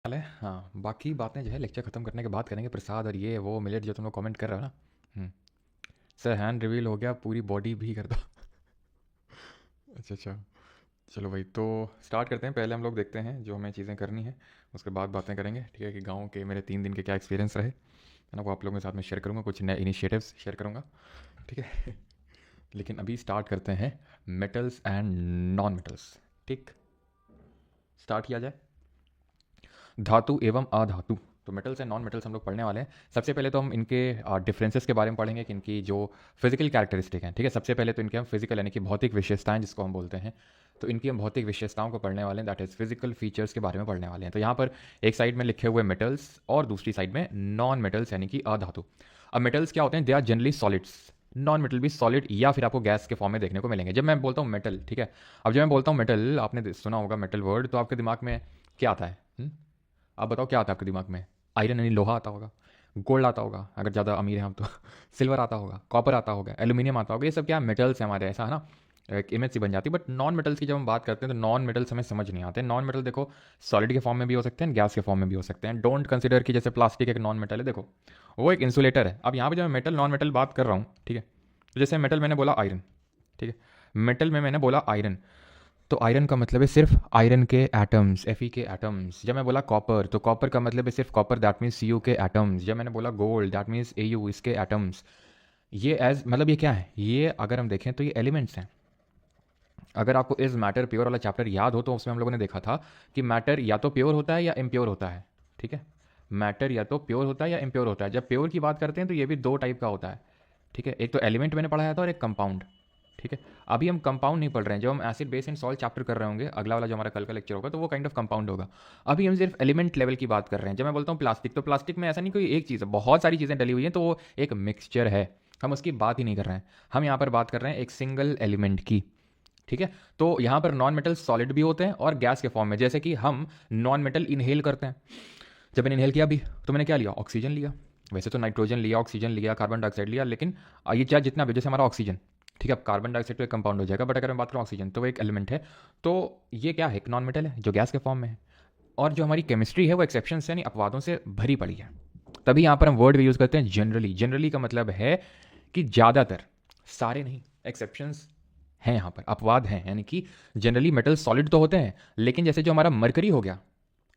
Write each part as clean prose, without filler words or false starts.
हाल है। हाँ, बाकी बातें जो है लेक्चर ख़त्म करने के बाद करेंगे। प्रसाद और ये वो मिलेट जो तुम लोग कमेंट कर रहे हो ना। हम्म, सर हैंड रिवील हो गया, पूरी बॉडी भी कर दो। अच्छा अच्छा, चलो भाई, तो स्टार्ट करते हैं। पहले हम लोग देखते हैं जो हमें चीज़ें करनी है, उसके बाद बातें करेंगे। ठीक है, कि गाँव के मेरे 3 दिन के क्या एक्सपीरियंस रहे, है ना, वो आप लोगों के साथ में शेयर करूँगा, कुछ नए इनिशिएटिव्स शेयर करूँगा। ठीक है। लेकिन अभी स्टार्ट करते हैं मेटल्स एंड नॉन मेटल्स। ठीक, स्टार्ट किया जाए। धातु एवं अधातु, तो मेटल्स एंड नॉन मेटल्स हम लोग पढ़ने वाले हैं। सबसे पहले तो हम इनके डिफरेंसेस के बारे में पढ़ेंगे कि इनकी जो फिजिकल कैरेक्टरिस्टिक हैं। ठीक है, सबसे पहले तो इनके हम फिजिकल यानी कि भौतिक विशेषताएं जिसको हम बोलते हैं, तो इनकी हम भौतिक विशेषताओं को पढ़ने वाले हैं, दैट इज फिजिकल फीचर्स के बारे में पढ़ने वाले हैं। तो यहाँ पर एक साइड में लिखे हुए मेटल्स और दूसरी साइड में नॉन मेटल्स यानी कि अधातु। अब मेटल्स क्या होते हैं? They are generally solids. Non metal भी सॉलिड या फिर आपको गैस के फॉर्म में देखने को मिलेंगे। जब मैं बोलता हूँ मेटल, ठीक है, अब जब मैं बोलता हूँ मेटल, आपने सुना होगा मेटल वर्ड, तो आपके दिमाग में क्या आता है? आप बताओ क्या आता है आपके दिमाग में? आयरन यानी लोहा आता होगा, गोल्ड आता होगा अगर ज़्यादा अमीर हैं हम तो, सिल्वर आता होगा, कॉपर आता होगा, एल्यूमिनियम आता होगा। ये सब क्या मेटल्स हैं हमारे, ऐसा है ना, एक इमेज सी बन जाती है। बट नॉन मेटल्स की जब हम बात करते हैं तो नॉन मेटल्स हमें समझ नहीं आते। नॉन मेटल देखो, सॉलिड के फॉर्म में भी हो सकते हैं, गैस के फॉर्म में भी हो सकते हैं। डोंट कंसिडर कि जैसे प्लास्टिक एक नॉन मेटल है, देखो वो एक इंसुलेटर है। अब यहाँ पे जब मैं मेटल नॉन मेटल बात कर रहा हूँ, ठीक है, तो जैसे मेटल मैंने बोला आयरन, ठीक है, मेटल में मैंने बोला आयरन, तो आयरन का मतलब है सिर्फ आयरन के एटम्स, एफ के एटम्स। जब मैं बोला कॉपर, तो कॉपर का मतलब है सिर्फ कॉपर, दैट मीन्स सी के एटम्स। जब मैंने बोला गोल्ड, दैट मीन्स ए इसके एटम्स। ये एज मतलब ये क्या है? ये अगर हम देखें तो ये एलिमेंट्स हैं। अगर आपको इस मैटर प्योर वाला चैप्टर याद हो तो उसमें हम लोगों ने देखा था कि मैटर या तो प्योर होता है या इम्प्योर होता है। ठीक है, मैटर या तो प्योर होता है या इम्प्योर होता है। जब प्योर की बात करते हैं तो ये भी दो टाइप का होता है। ठीक है, एक तो एलिमेंट मैंने पढ़ाया था और एक कंपाउंड। ठीक है, अभी हम कंपाउंड नहीं पढ़ रहे हैं। जब हम acid base and salt chapter कर रहे होंगे, अगला वाला जो हमारा कल का लेक्चर होगा, तो वो काइंड ऑफ कंपाउंड होगा। अभी हम सिर्फ एलिमेंट लेवल की बात कर रहे हैं। जब मैं बोलता हूँ प्लास्टिक, तो प्लास्टिक में ऐसा नहीं कोई एक चीज़ है, बहुत सारी चीज़ें डली हुई हैं, तो वो एक मिक्सचर है। हम उसकी बात ही नहीं कर रहे हैं। हम यहाँ पर बात कर रहे हैं एक सिंगल एलिमेंट की। ठीक है, तो यहाँ पर नॉन मेटल सॉलिड भी होते हैं और गैस के फॉर्म में। जैसे कि हम नॉन मेटल इनहेल करते हैं। जब मैंने इनहेल किया अभी, तो मैंने क्या लिया? ऑक्सीजन लिया। वैसे तो नाइट्रोजन लिया, ऑक्सीजन लिया, कार्बन डाइऑक्साइड लिया, लेकिन ये चाहे जितना भी, जैसे हमारा ऑक्सीजन, ठीक है, अब कार्बन डाइऑक्साइड तो एक कंपाउंड हो जाएगा, बट अगर मैं बात करूँ ऑक्सीजन, तो वो एक एलिमेंट है। तो ये क्या है? एक नॉन मेटल है जो गैस के फॉर्म में है। और जो हमारी केमिस्ट्री है वो एक्सेप्शन यानी अपवादों से भरी पड़ी है। तभी यहाँ पर हम वर्ड भी यूज़ करते हैं जनरली। जनरली का मतलब है कि ज़्यादातर, सारे नहीं, एक्सेप्शंस हैं यहाँ पर, अपवाद हैं। यानी कि जनरली मेटल सॉलिड तो होते हैं, लेकिन जैसे जो हमारा मरकरी हो गया,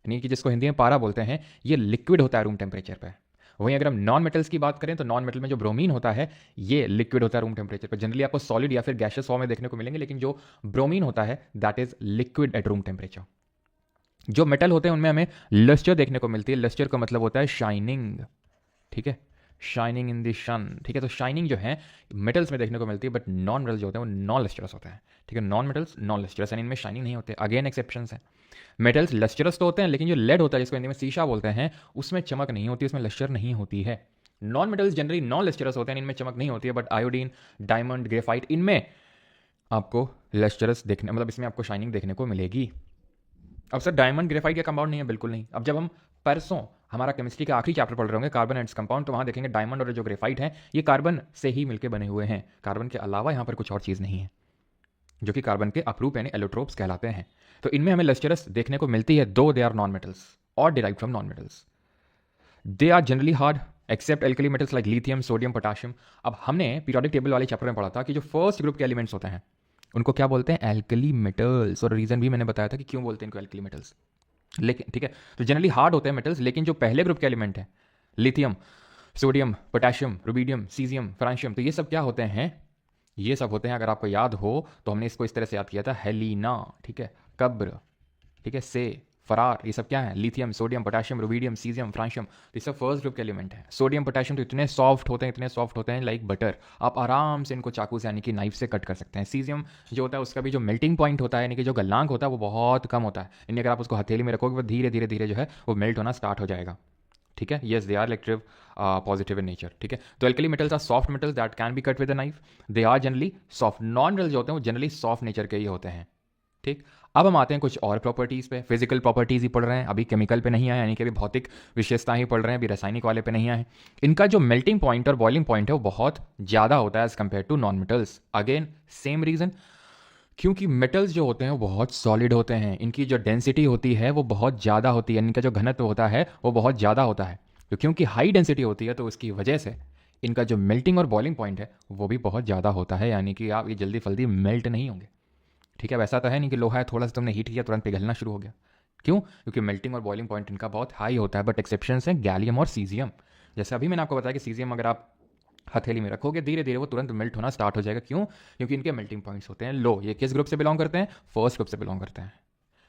यानी कि जिसको हिंदी में पारा बोलते हैं, ये लिक्विड होता है रूम टेम्परेचर पर। वहीं अगर हम नॉन मेटल्स की बात करें तो नॉन मेटल में जो ब्रोमीन होता है, ये लिक्विड होता है रूम टेम्परेचर पर। जनरली आपको सॉलिड या फिर गैशियस फॉर्म में देखने को मिलेंगे, लेकिन जो ब्रोमीन होता है that is liquid at room temperature. जो मेटल होते हैं उनमें हमें लस्टर देखने को मिलती है। लस्टर का मतलब होता है शाइनिंग। ठीक है, शाइनिंग इन द सन। ठीक है, तो शाइनिंग जो है मेटल्स में देखने को मिलती है, बट नॉन मेटल्स जो होते हैं वो नॉन लस्टरस होते हैं। ठीक है, नॉन मेटल्स नॉन लस्टरस यानी इनमें शाइनिंग नहीं होते। अगेन एक्सेप्शंस है। मेटल्स लस्टरस तो होते हैं, लेकिन जो लेड होता है जिसको हिंदी में शीशा बोलते हैं, उसमें चमक नहीं होती, उसमें लस्टर नहीं होती है। Non metals generally non lustrous होते हैं, इनमें चमक नहीं होती है। बट आयोडीन, डायमंड, ग्रेफाइट, इनमें आपको लस्टरस देखने, मतलब इसमें आपको शाइनिंग देखने को मिलेगी। अब सर डायमंड ग्रेफाइट का कंपाउंड नहीं है? बिल्कुल नहीं। अब जब हम परसों हमारा केमिस्ट्री का आखिरी चैप्टर पढ़ रहे होंगे, कार्बन एंड कंपाउंड, तो वहां देखेंगे डायमंड और जो ग्रेफाइट है ये कार्बन से ही मिलकर बने हुए हैं। कार्बन के अलावा यहाँ पर कुछ और चीज़ नहीं है, जो कि कार्बन के अपरूप यानी एलोट्रोप्स कहलाते हैं। तो इनमें हमें लस्टरस देखने को मिलती है, दो दे आर नॉन मेटल्स और derive from non metals. They are generally hard except alkali metals like lithium, sodium, potassium. अब हमने पीरियोडिक टेबल वाले चैप्टर में पढ़ा था कि जो फर्स्ट ग्रुप के एलिमेंट्स होते हैं उनको क्या बोलते हैं? Alkali metals. और रीजन भी मैंने बताया था कि क्यों बोलते हैं इनको एल्कली मेटल्स। लेकिन ठीक है, तो जनरली हार्ड होते हैं मेटल्स, लेकिन जो पहले ग्रुप के एलिमेंट हैं, lithium, sodium, potassium, rubidium, caesium, francium, तो ये सब क्या होते हैं? ये सब होते हैं, अगर आपको याद हो तो हमने इसको इस तरह से याद किया था, हेलिना, ठीक है, कब्र, ठीक है, से, फरार, ये सब क्या है? Lithium, sodium, potassium, rubidium, caesium, francium, तो ये सब फर्स्ट ग्रुप के एलिमेंट हैं। सोडियम, पोटेशियम तो इतने सॉफ्ट होते हैं, इतने सॉफ्ट होते हैं लाइक बटर, आप आराम से इनको चाकू से यानी कि नाइफ से कट कर सकते हैं। सीजियम जो होता है उसका भी जो मेल्टिंग पॉइंट होता है, यानी कि जो गलनांक होता है, वो बहुत कम होता है। यानी अगर आप उसको हथेली में रखोगे वो धीरे धीरे धीरे जो है वो मेल्ट होना स्टार्ट हो जाएगा। ठीक है, yes they are electropositive in nature. ठीक है, तो alkali metals are soft metals that can be cut with a knife. They are generally soft. Non metals जो होते हैं वो जनरली सॉफ्ट नेचर के ही होते हैं। ठीक, अब हम आते हैं कुछ और प्रॉपर्टीज़ पे। फिजिकल प्रॉपर्टीज़ ही पढ़ रहे हैं, अभी केमिकल पे नहीं आए, यानी कि अभी भौतिक विशेषताएं ही पढ़ रहे हैं, अभी रासायनिक वाले पे नहीं आए। इनका जो मेल्टिंग पॉइंट और बॉइलिंग पॉइंट है वो बहुत ज़्यादा होता है as compare to non metals. Again same reason, क्योंकि मेटल्स जो होते हैं वो बहुत सॉलिड होते हैं, इनकी जो डेंसिटी होती है वो बहुत ज़्यादा होती है, इनका जो घनत्व होता है वो बहुत ज़्यादा होता है। तो क्योंकि हाई डेंसिटी होती है तो उसकी वजह से इनका जो मेल्टिंग और बॉइलिंग पॉइंट है वो भी बहुत ज़्यादा होता है, यानी कि आप ये जल्दी फल्दी मेल्ट नहीं होंगे। ठीक है, वैसा तो है नहीं कि लोहा है थोड़ा सा तुमने हीट किया तुरंत पिघलना शुरू हो गया। क्यों? क्योंकि मेल्टिंग और बॉइलिंग पॉइंट इनका बहुत हाई होता है। बट एक्सेप्शंस हैं गैलियम और सीजियम। जैसे अभी मैंने आपको बताया कि सीजियम अगर आप हथेली में रखोगे धीरे धीरे वो तुरंत मेल्ट होना स्टार्ट हो जाएगा। क्यों? क्योंकि इनके मेल्टिंग पॉइंट्स होते हैं लो। ये किस ग्रुप से बिलोंग करते हैं? फर्स्ट ग्रुप से बिलोंग करते हैं।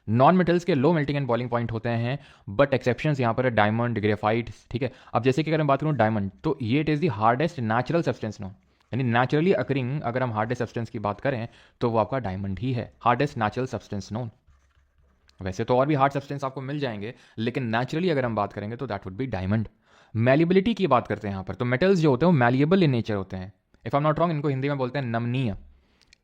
नॉन मेटल्स के low melting and boiling point होते हैं, बट एक्सेप्शंस यहाँ पर है डायमंड, ग्रेफाइट। ठीक है, अब जैसे कि अगर मैं बात करूँ डायमंड, तो ये it is the hardest natural substance no, यानी नेचुरली अकरिंग अगर हम हार्डेस्ट सब्सटेंस की बात करें तो वो आपका डायमंड ही है, हार्डेस्ट नेचुरल सब्सटेंस नोन। वैसे तो और भी हार्ड सब्सटेंस आपको मिल जाएंगे, लेकिन नेचुरली अगर हम बात करेंगे तो that would be diamond. Malleability की बात करते हैं यहाँ पर, तो मेटल्स जो होते हैं वो मैलिएबल इन नेचर होते हैं। If I am not wrong, इनको हिंदी में बोलते हैं नमनीय।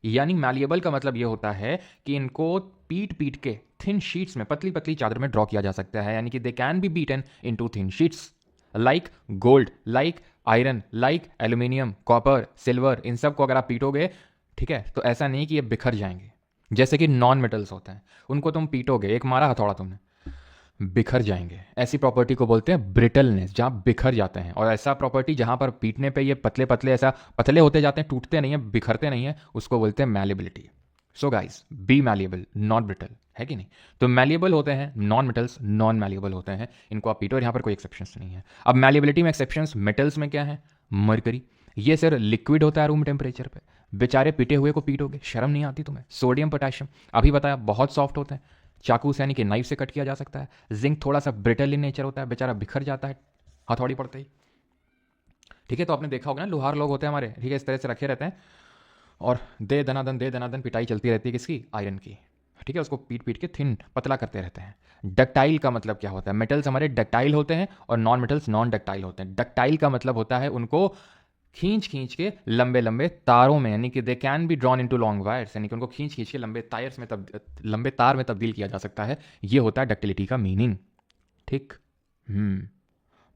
यानी मैलिएबल का मतलब ये होता है कि इनको पीट पीट के थिन शीट्स में, पतली पतली चादर में ड्रॉ किया जा सकता है, यानी कि they can be beaten into thin sheets like gold, like iron, like aluminium, copper, silver. इन सब को अगर आप पीटोगे, ठीक है, तो ऐसा नहीं कि ये बिखर जाएंगे। जैसे कि नॉन मेटल्स होते हैं, उनको तुम पीटोगे, एक मारा हथौड़ा तुमने, बिखर जाएंगे। ऐसी प्रॉपर्टी को बोलते हैं ब्रिटलनेस, जहां बिखर जाते हैं। और ऐसा प्रॉपर्टी जहां पर पीटने पे ये पतले पतले ऐसा पतले होते जाते हैं, टूटते नहीं है, बिखरते नहीं है, उसको बोलते हैं malleability. So guys, be malleable not brittle, है कि नहीं? तो मैलिएबल होते हैं नॉन मेटल्स, नॉन मैलिएबल होते हैं, इनको आप पीटो और यहाँ पर कोई एक्सेप्शंस नहीं है। अब मैलिएबिलिटी में एक्सेप्शंस मेटल्स में क्या है? मरकरी, ये सर लिक्विड होता है रूम टेम्परेचर पे, बेचारे पीटे हुए को पीटोगे, शर्म नहीं आती तुम्हें? सोडियम पोटेशियम अभी बताया बहुत सॉफ्ट होते हैं, चाकू से यानी कि नाइफ से कट किया जा सकता है। जिंक थोड़ा सा ब्रिटल इन नेचर होता है, बेचारा बिखर जाता है हथौड़ी पड़ते ही। ठीक है, तो आपने देखा होगा ना, लोहार लोग होते हैं हमारे, ठीक है, इस तरह से रखे रहते हैं और दे दनादन पिटाई चलती रहती है किसकी? आयरन की। ठीक है, उसको पीट पीट के थिन पतला करते रहते हैं। डक्टाइल का मतलब क्या होता है? मेटल्स हमारे डक्टाइल होते हैं और नॉन मेटल्स नॉन डक्टाइल होते हैं। डक्टाइल का मतलब होता है उनको खींच खींच के लंबे लंबे तारों में, यानी कि they can be drawn into long wires, यानी कि उनको खींच खींच के लंबे तायर्स में लंबे तार में तब्दील किया जा सकता है। ये होता है डक्टिलिटी का मीनिंग। ठीक।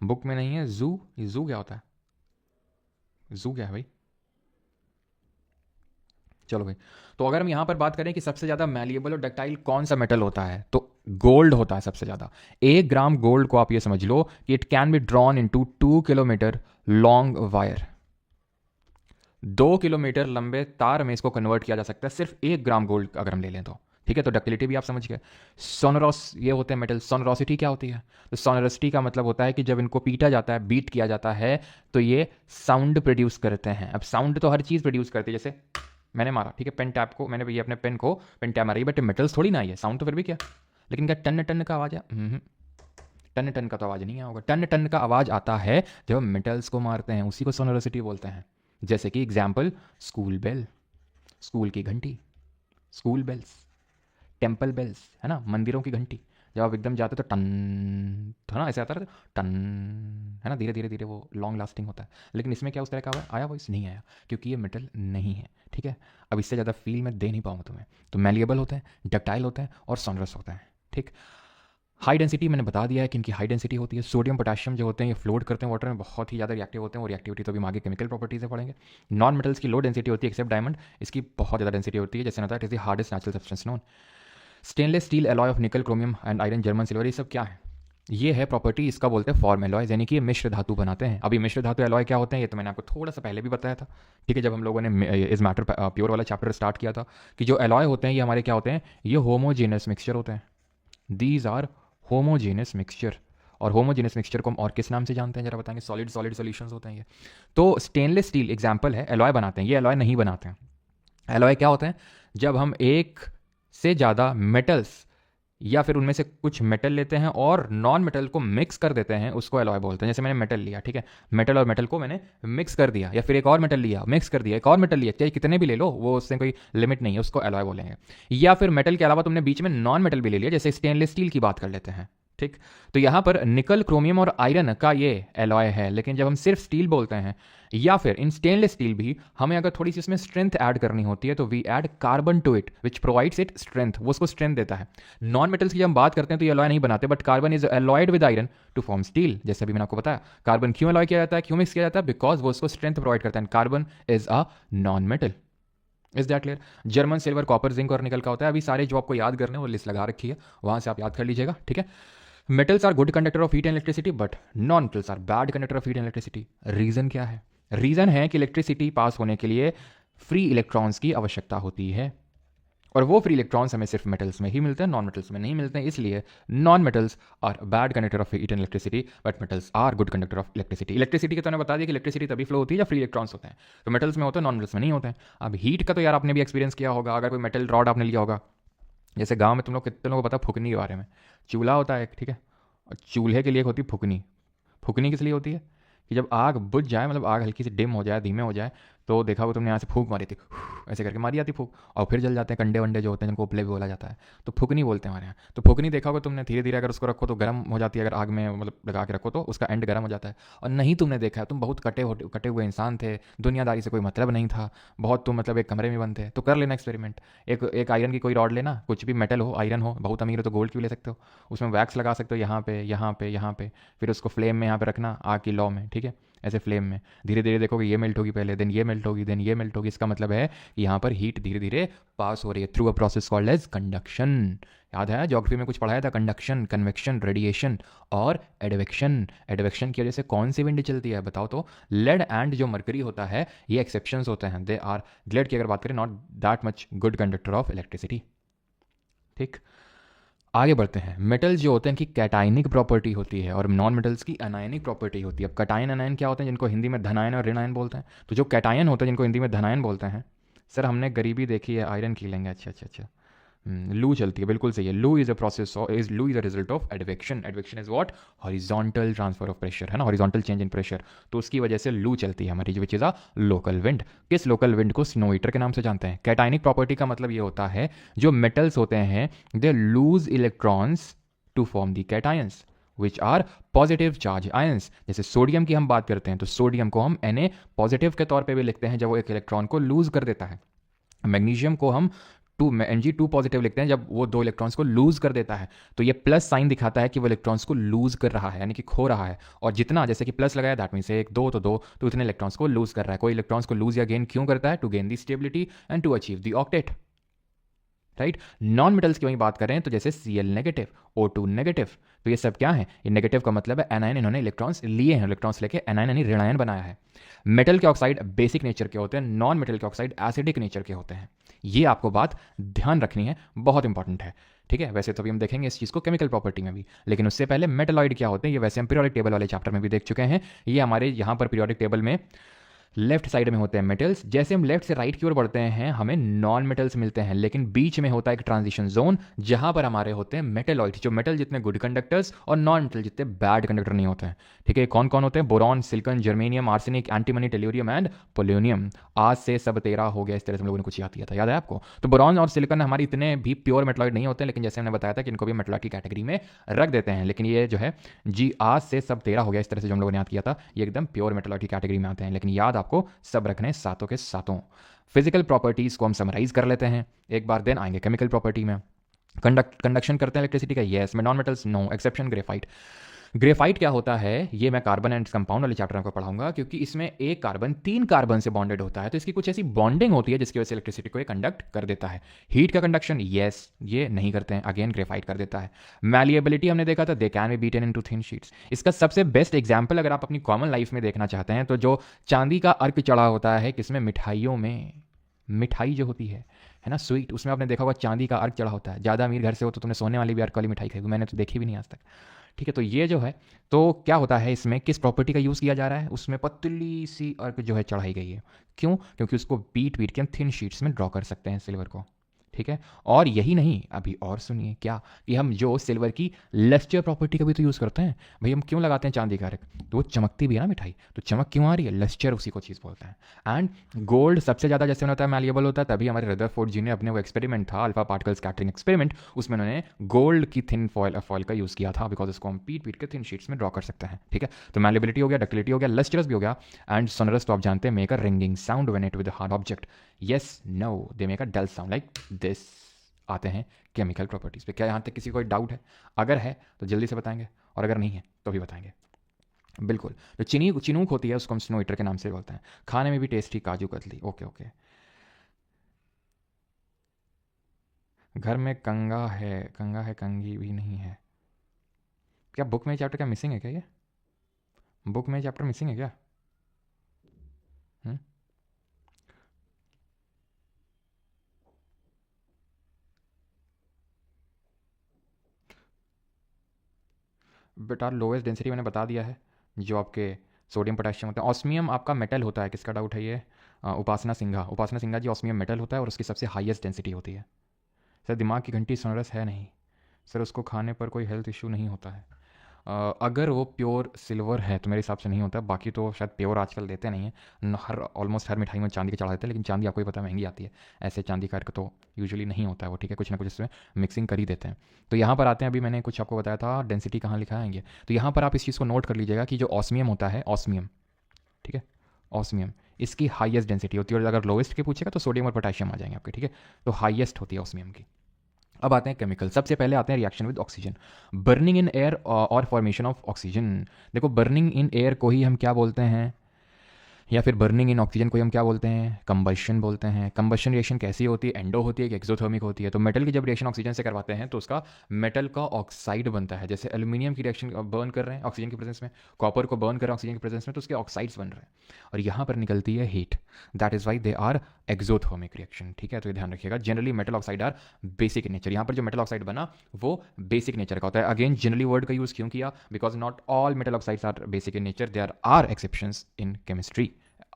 बुक में नहीं है। जू, ये जू क्या होता है? जू क्या है भाई? चलो भाई, तो अगर हम यहां पर बात करें कि सबसे ज्यादा मैलिएबल और डक्टाइल कौन सा मेटल होता है, तो गोल्ड होता है सबसे ज्यादा। 1 ग्राम गोल्ड को आप ये समझ लो कि it can be drawn into 2 kilometre long wire. 2 kilometre लंबे तार में इसको कन्वर्ट किया जा सकता है सिर्फ 1 ग्राम गोल्ड अगर हम ले लें तो। ठीक है, तो डक्टिलिटी भी आप समझ गए। सोनरॉस, ये होते हैं मेटल। सोनरोसिटी क्या होती है? तो सोनरोसिटी का मतलब होता है कि जब इनको पीटा जाता है, बीट किया जाता है, तो ये साउंड प्रोड्यूस करते हैं। अब साउंड तो हर चीज़ प्रोड्यूस करती है, जैसे मैंने मारा, ठीक है, पेन टैप को मैंने, ये अपने पेन को पेन टैप मारी, बट मेटल्स थोड़ी ना आई है, साउंड तो फिर भी क्या, लेकिन क्या टन टन का आवाज़ है? टन टन का तो आवाज़ नहीं आया होगा। टन टन का आवाज़ आता है जब हम मेटल्स को मारते हैं, उसी को सोनरोसिटी बोलते हैं। जैसे कि एग्जाम्पल, स्कूल बेल, स्कूल की घंटी, स्कूल बेल्स, टेम्पल बेल्स, है ना, मंदिरों की घंटी। जब आप एकदम जाते तो टन, तो ना ऐसे आता है टन, है ना, धीरे धीरे धीरे वो लॉन्ग लास्टिंग होता है। लेकिन इसमें क्या उस तरह का आया वॉइस नहीं आया, क्योंकि ये मेटल नहीं है। ठीक है, अब इससे ज़्यादा फील मैं दे नहीं पाऊंगा तुम्हें। तो मैलिएबल होते हैं, डक्टाइल होते हैं और सॉनरस होते हैं। ठीक। हाई डेंसिटी मैंने बता दिया है कि इनकी हाई डेंसिटी होती है। सोडियम पोटेशियम जो होते हैं ये फ्लोट करते हैं वाटर में, बहुत ही ज़्यादा रिएक्टिव होते हैं, और रिएक्टिविटी तो भी हम आगे केमिकल प्रॉपर्टीज से पढ़ेंगे। नॉन मेटल्स की लो डेंसिटी होती है एक्सेप्ट डायमंड, इसकी बहुत ज़्यादा डेंसिटी होती है। जैसे ना it is the hardest natural substance known. Stainless steel alloy of निकल, chromium and iron, German silver, ये सब क्या है? ये है प्रॉपर्टी, इसका बोलते हैं फॉर्म एलॉयज, यानी कि ये मिश्र धातु बनाते हैं। अभी मिश्र धातु एलॉय क्या होते हैं ये तो मैंने आपको थोड़ा सा पहले भी बताया था। ठीक है, जब हम लोगों ने इस मैटर प्योर वाला चैप्टर स्टार्ट किया था, कि जो एलॉय होते हैं ये हमारे क्या होते हैं? ये होमोजेनस मिक्सचर होते हैं। These are homogeneous mixture. और होमोजेनस मिक्सचर को हम और किस नाम से जानते हैं जरा बताएंगे? सॉलिड सॉलिड सॉल्यूशंस होते हैं ये। तो स्टेनलेस स्टील एग्जांपल है, एलॉय बनाते हैं, ये एलॉय नहीं बनाते हैं। एलॉय क्या होते हैं? जब हम एक से ज़्यादा मेटल्स या फिर उनमें से कुछ मेटल लेते हैं और नॉन मेटल को मिक्स कर देते हैं, उसको एलॉय बोलते हैं। जैसे मैंने मेटल लिया, ठीक है, मेटल और मेटल को मैंने मिक्स कर दिया, या फिर एक और मेटल लिया, मिक्स कर दिया, एक और मेटल लिया, चाहे कितने भी ले लो, वो उससे कोई लिमिट नहीं है, उसको एलॉय बोलेंगे। या फिर मेटल के अलावा तुमने बीच में नॉन मेटल भी ले लिया, जैसे स्टेनलेस स्टील की बात कर लेते हैं। ठीक। तो यहां पर निकल, क्रोमियम और आयरन का ये एलॉय है। लेकिन जब हम सिर्फ स्टील बोलते हैं, या फिर इन स्टेनलेस स्टील भी हमें अगर थोड़ी सी उसमें स्ट्रेंथ ऐड करनी होती है, तो we add carbon to it which provides it strength, वो उसको स्ट्रेंथ देता है। नॉन मेटल्स की जब हम बात करते हैं तो ये एलॉय नहीं बनाते, but carbon is alloyed with iron to form steel. जैसे अभी मैंने आपको बताया, कार्बन क्यों एलॉय किया जाता है, क्यों मिक्स किया जाता है? बिकॉज वो उसको स्ट्रेंथ प्रोवाइड करता है। Carbon is a non metal. Is that clear? German silver copper zinc और निकल का होता है। अभी सारे जो आपको याद करने वो लिस्ट लगा रखी है, वहां से आप याद कर लीजिएगा, ठीक है? Metals are good conductor of heat and electricity but non metals are bad conductor of heat and electricity. Reason क्या है? रीजन है कि इलेक्ट्रिसिटी पास होने के लिए फ्री इलेक्ट्रॉन्स की आवश्यकता होती है, और वो फ्री इलेक्ट्रॉन्स हमें सिर्फ मेटल्स में ही मिलते हैं, नॉन मेटल्स में नहीं मिलते हैं। इसलिए non metals are bad conductor of heat and electricity but metals are good conductor of electricity. Electricity के तो मैंने बता दिया कि इलेक्ट्रिसिटी तभी फ्लो होती है जब फ्री इलेक्ट्रॉन्स होते हैं, तो मेटल्स में होते हैं, नॉन मेटल्स में नहीं होते हैं। अब हीट का तो यार आपने भी एक्सपीरियंस किया होगा, अगर कोई मेटल रॉड आपने लिया होगा, जैसे गाँव में तुम लोग कितने लोगों को पता फुकनी के बारे में? चूल्हा होता है एक, ठीक है, और चूल्हे के लिए एक होती है फुकनी। फुकनी किस लिए होती है? कि जब आग बुझ जाए, मतलब आग हल्की सी डिम हो जाए, धीमे हो जाए, तो देखा हो तुमने यहाँ से फूंक मारी थी, ऐसे करके मारी जाती फूंक, और फिर जल जाते हैं कंडे वंडे जो होते हैं, जिनको उपले भी बोला जाता है, तो फुकनी बोलते हैं हमारे यहाँ। तो फुकनी देखा होगा तुमने, धीरे धीरे अगर उसको रखो तो गर्म हो जाती है, अगर आग में मतलब लगा के रखो तो उसका एंड गर्म हो जाता है। और नहीं तुमने देखा है, तुम बहुत कटे हुए इंसान थे, दुनियादारी से कोई मतलब नहीं था, बहुत तुम मतलब एक कमरे में बंद थे, तो कर लेना एक्सपेरिमेंट। एक आयरन की कोई रॉड लेना, कुछ भी मेटल हो, आयरन हो, बहुत अमीर हो तो गोल्ड की भी ले सकते हो, उसमें वैक्स लगा सकते हो यहाँ पे यहाँ पे यहाँ पे, फिर उसको फ्लेम में यहाँ पे रखना आग की लौ में, ठीक है, ऐसे फ्लेम में धीरे धीरे देखोगे ये मेल्ट होगी पहले, देन ये मेल्ट होगी, देन ये मेल्ट होगी। इसका मतलब है कि यहाँ पर हीट धीरे धीरे पास हो रही है through a process called as conduction. याद है ज्योग्राफी में कुछ पढ़ाया था, कंडक्शन, कन्वेक्शन, रेडिएशन और एडवेक्शन। एडवेक्शन की वजह से कौन सी विंड चलती है बताओ तो? लेड एंड जो मरकरी होता है, ये एक्सेप्शंस होते हैं, दे आर, लेड की अगर बात करें, not that much good conductor of electricity. ठीक, आगे बढ़ते हैं। मेटल्स जो होते हैं इनकी कैटाइनिक प्रॉपर्टी होती है और नॉन मेटल्स की अनायनिक प्रॉपर्टी होती है। अब कैटायन अनायन क्या होते हैं? जिनको हिंदी में धनायन और ऋणायन बोलते हैं। तो जो कैटायन होते हैं जिनको हिंदी में धनायन बोलते हैं, सर हमने गरीबी देखी है, आयरन की लेंगे, अच्छा अच्छा अच्छा, लू चलती है, बिल्कुल सही है। लू इज अ प्रोसेस, इज लू is a result of advection. Advection is what? Horizontal transfer of pressure, है ना, हॉरिजॉन्टल चेंज इन प्रेशर, तो उसकी वजह से लू चलती है हमारी, which is a local wind. किस लोकल विंड को स्नो ईटर के नाम से जानते हैं? कैटाइनिक प्रॉपर्टी का मतलब ये होता है जो मेटल्स होते हैं they lose electrons to form the cations which are positive charge ions. जैसे सोडियम की हम बात करते हैं तो सोडियम को हम Na पॉजिटिव के तौर पे भी लिखते हैं जब वो एक इलेक्ट्रॉन को लूज कर देता है। मैग्नीशियम को हम Mg2 पॉजिटिव लिखते हैं जब वो दो इलेक्ट्रॉन्स को लूज कर देता है, तो ये प्लस साइन दिखाता है कि वो इलेक्ट्रॉन्स को लूज कर रहा है, यानी कि खो रहा है। और जितना, जैसे कि प्लस लगाया दैट मीन्स एक, दो तो दो, तो इतने इलेक्ट्रॉन्स को लूज कर रहा है। कोई इलेक्ट्रॉन्स को लूज या गेन क्यों करता है? To gain the stability and to achieve the octet, right. Non metals की वही बात करें तो जैसे Cl नेगेटिव, O2 नेगेटिव, तो ये सब क्या है? ये नेगेटिव का मतलब है एनायन, इन्होंने इलेक्ट्रॉन्स लिए हैं, इलेक्ट्रॉन्स लेके एनायन यानी ऋणायन बनाया है। मेटल के ऑक्साइड बेसिक नेचर के होते हैं, नॉन मेटल के ऑक्साइड एसिडिक नेचर के होते हैं। ये आपको बात ध्यान रखनी है, बहुत इंपॉर्टेंट है, ठीक है। वैसे तो अभी हम देखेंगे इस चीज़ को केमिकल प्रॉपर्टी में भी, लेकिन उससे पहले मेटलॉइड क्या होते हैं ये वैसे हम पीरियोडिक टेबल वाले चैप्टर में भी देख चुके हैं। ये हमारे यहाँ पर पीरियोडिक टेबल में लेफ्ट साइड में होते हैं मेटल्स। जैसे हम लेफ्ट से राइट की ओर बढ़ते हैं हमें नॉन मेटल्स मिलते हैं, लेकिन बीच में होता है एक ट्रांजिशन जोन जहां पर हमारे होते हैं मेटलॉइड, जो मेटल जितने गुड कंडक्टर्स और नॉन मेटल जितने बैड कंडक्टर नहीं होते हैं, ठीक है। कौन कौन होते हैं? Boron, silicon, germanium, arsenic, antimony, tellurium and polonium. आज से सब 13 हो गया, इस तरह से हम लोगों ने कुछ याद किया था, याद है आपको? तो बोरॉन और सिलिकॉन हमारे इतने भी प्योर मेटलॉइड नहीं होते, लेकिन जैसे हमने बताया था कि इनको भी मेटलॉइड की कैटेगरी में रख देते हैं। लेकिन ये जो है जी आज से सब 13 हो गया, इस तरह से जो हम लोगों ने याद किया था, ये एकदम प्योर मेटलॉइड की कैटेगरी में आते हैं। लेकिन याद आपको सब रखने सातों के सातों। फिजिकल प्रॉपर्टीज को हम समराइज कर लेते हैं एक बार, देन आएंगे केमिकल प्रॉपर्टी में। कंडक्शन करते हैं इलेक्ट्रिसिटी का, यस। में non metals, no, exception graphite. Graphite क्या होता है ये मैं कार्बन एंड कंपाउंड वाले चैप्टर में आपको पढ़ाऊंगा, क्योंकि इसमें एक कार्बन 3 कार्बन से बॉन्डेड होता है, तो इसकी कुछ ऐसी बॉन्डिंग होती है जिसकी वजह से इलेक्ट्रिसिटी को ये कंडक्ट कर देता है। हीट का कंडक्शन, यस, ये नहीं करते हैं, अगेन ग्रेफाइट कर देता है। मैलिएबिलिटी हमने देखा था, दे can be beaten into thin sheets. इसका सबसे बेस्ट एग्जांपल अगर आप अपनी कॉमन लाइफ में देखना चाहते हैं तो जो चांदी का अर्क चढ़ा होता है किसमें? मिठाइयों में। मिठाई जो होती है ना, स्वीट, उसमें आपने देखा होगा चांदी का अर्क चढ़ा होता है। ज़्यादा अमीर घर से हो तो तुमने सोने वाली भी अर्क वाली मिठाई खाई, मैंने तो देखी भी नहीं आज तक, ठीक है। तो ये जो है, तो क्या होता है इसमें, किस प्रॉपर्टी का यूज़ किया जा रहा है? उसमें पतली सी अर्क जो है चढ़ाई गई है। क्यों? क्योंकि उसको बीट बीट के हम थिन शीट्स में ड्रॉ कर सकते हैं सिल्वर को, ठीक है। और यही नहीं, अभी और सुनिए क्या, कि हम जो सिल्वर की लस्टर प्रॉपर्टी का भी तो यूज़ करते हैं। भाई हम क्यों लगाते हैं चांदी का अर्क? तो वो चमकती भी है ना मिठाई, तो चमक क्यों आ रही है? लस्टर उसी को चीज़ बोलते हैं। एंड गोल्ड सबसे ज़्यादा जैसे होता है मैलिएबल होता है, तभी हमारे रदरफोर्ड जी ने अपने वो एक्सपेरिमेंट था अल्फा पार्टिकल स्कैटरिंग एक्सपेरिमेंट, उसमें उन्होंने गोल्ड की थिन फॉयल का यूज़ किया था, बिकॉज उसको हम पीट पीट के थिन शीट्स में ड्रॉ कर सकते हैं, ठीक है। तो मैलिएबिलिटी हो गया, डक्टिलिटी हो गया, लस्टरस भी हो गया, एंड सोनरस तो आप जानते हैं, make a ringing sound when it with hard object, yes, no, they make a dull sound like this. आते हैं केमिकल प्रॉपर्टीज पे। क्या यहाँ तक किसी को कोई डाउट है? अगर है तो जल्दी से बताएंगे, और अगर नहीं है तो भी बताएंगे। बिल्कुल, जो चिनूक होती है उसको हम स्नो ईटर के नाम से बोलते हैं। खाने में भी tasty kaju katli, okay okay. घर में कंगा है कंगी भी नहीं है। क्या बुक में चैप्टर क्या मिसिंग है क्या? ये बुक में चैप्टर मिसिंग है क्या? हम्म? बेटा लोएस्ट डेंसिटी मैंने बता दिया है, जो आपके सोडियम पोटेशियम होता है। ऑस्मियम आपका मेटल होता है, किसका डाउट है ये? उपासना सिंघा जी, ऑस्मियम मेटल होता है और उसकी सबसे हाईएस्ट डेंसिटी होती है। सर दिमाग की घंटी सोनरस है नहीं सर, उसको खाने पर कोई हेल्थ इशू नहीं होता है। अगर वो प्योर सिल्वर है तो मेरे हिसाब से नहीं होता, बाकी तो शायद प्योर आजकल देते नहीं है। हर ऑलमोस्ट हर मिठाई में चांदी के चढ़ा देते हैं, लेकिन चांदी आपको ही पता है महंगी आती है। ऐसे चांदी का अर्क तो यूजुअली नहीं होता है वो, ठीक है, कुछ ना कुछ इसमें मिक्सिंग कर ही देते हैं। तो यहाँ पर आते हैं, अभी मैंने कुछ आपको बताया था डेंसिटी कहाँ लिखा है ये, तो यहाँ पर आप इस चीज़ को नोट कर लीजिएगा कि जो ऑस्मियम होता है, ऑस्मियम, ठीक है, ऑस्मियम, इसकी हाईएस्ट डेंसिटी होती है। और अगर लोएस्ट की पूछेगा तो सोडियम और पोटेशियम आ जाएंगे आपके, ठीक है। तो हाईएस्ट होती है ऑस्मियम की। अब आते हैं केमिकल। सबसे पहले आते हैं reaction with oxygen, burning in air और फॉर्मेशन ऑफ ऑक्सीजन। देखो बर्निंग इन एयर को ही हम क्या बोलते हैं, या फिर बर्निंग इन ऑक्सीजन को हम क्या बोलते हैं? कंबशन बोलते हैं। कंबशन रिएक्शन कैसी होती है? एंडो होती है कि एक्सोथर्मिक होती है? तो मेटल की जब रिएक्शन ऑक्सीजन से करवाते हैं तो उसका मेटल का ऑक्साइड बनता है। जैसे एल्यूमिनियम की रिएक्शन बर्न कर रहे हैं ऑक्सीजन की प्रेजेंस में, कॉपर को बर्न कर रहे हैं ऑक्सीजन की प्रेजेंस में, तो उसके ऑक्साइड्स बन रहे हैं और यहाँ पर निकलती है heat. That is why they are exothermic reaction, ठीक है। तो ये ध्यान रखिएगा, generally metal oxide are basic in nature. यहाँ पर जो मेटल ऑक्साइड बना वो बेसिक नेचर का होता है। अगेन जनरली वर्ड का यूज क्यों किया? Because not all metal oxides are basic in nature, there are exceptions in chemistry.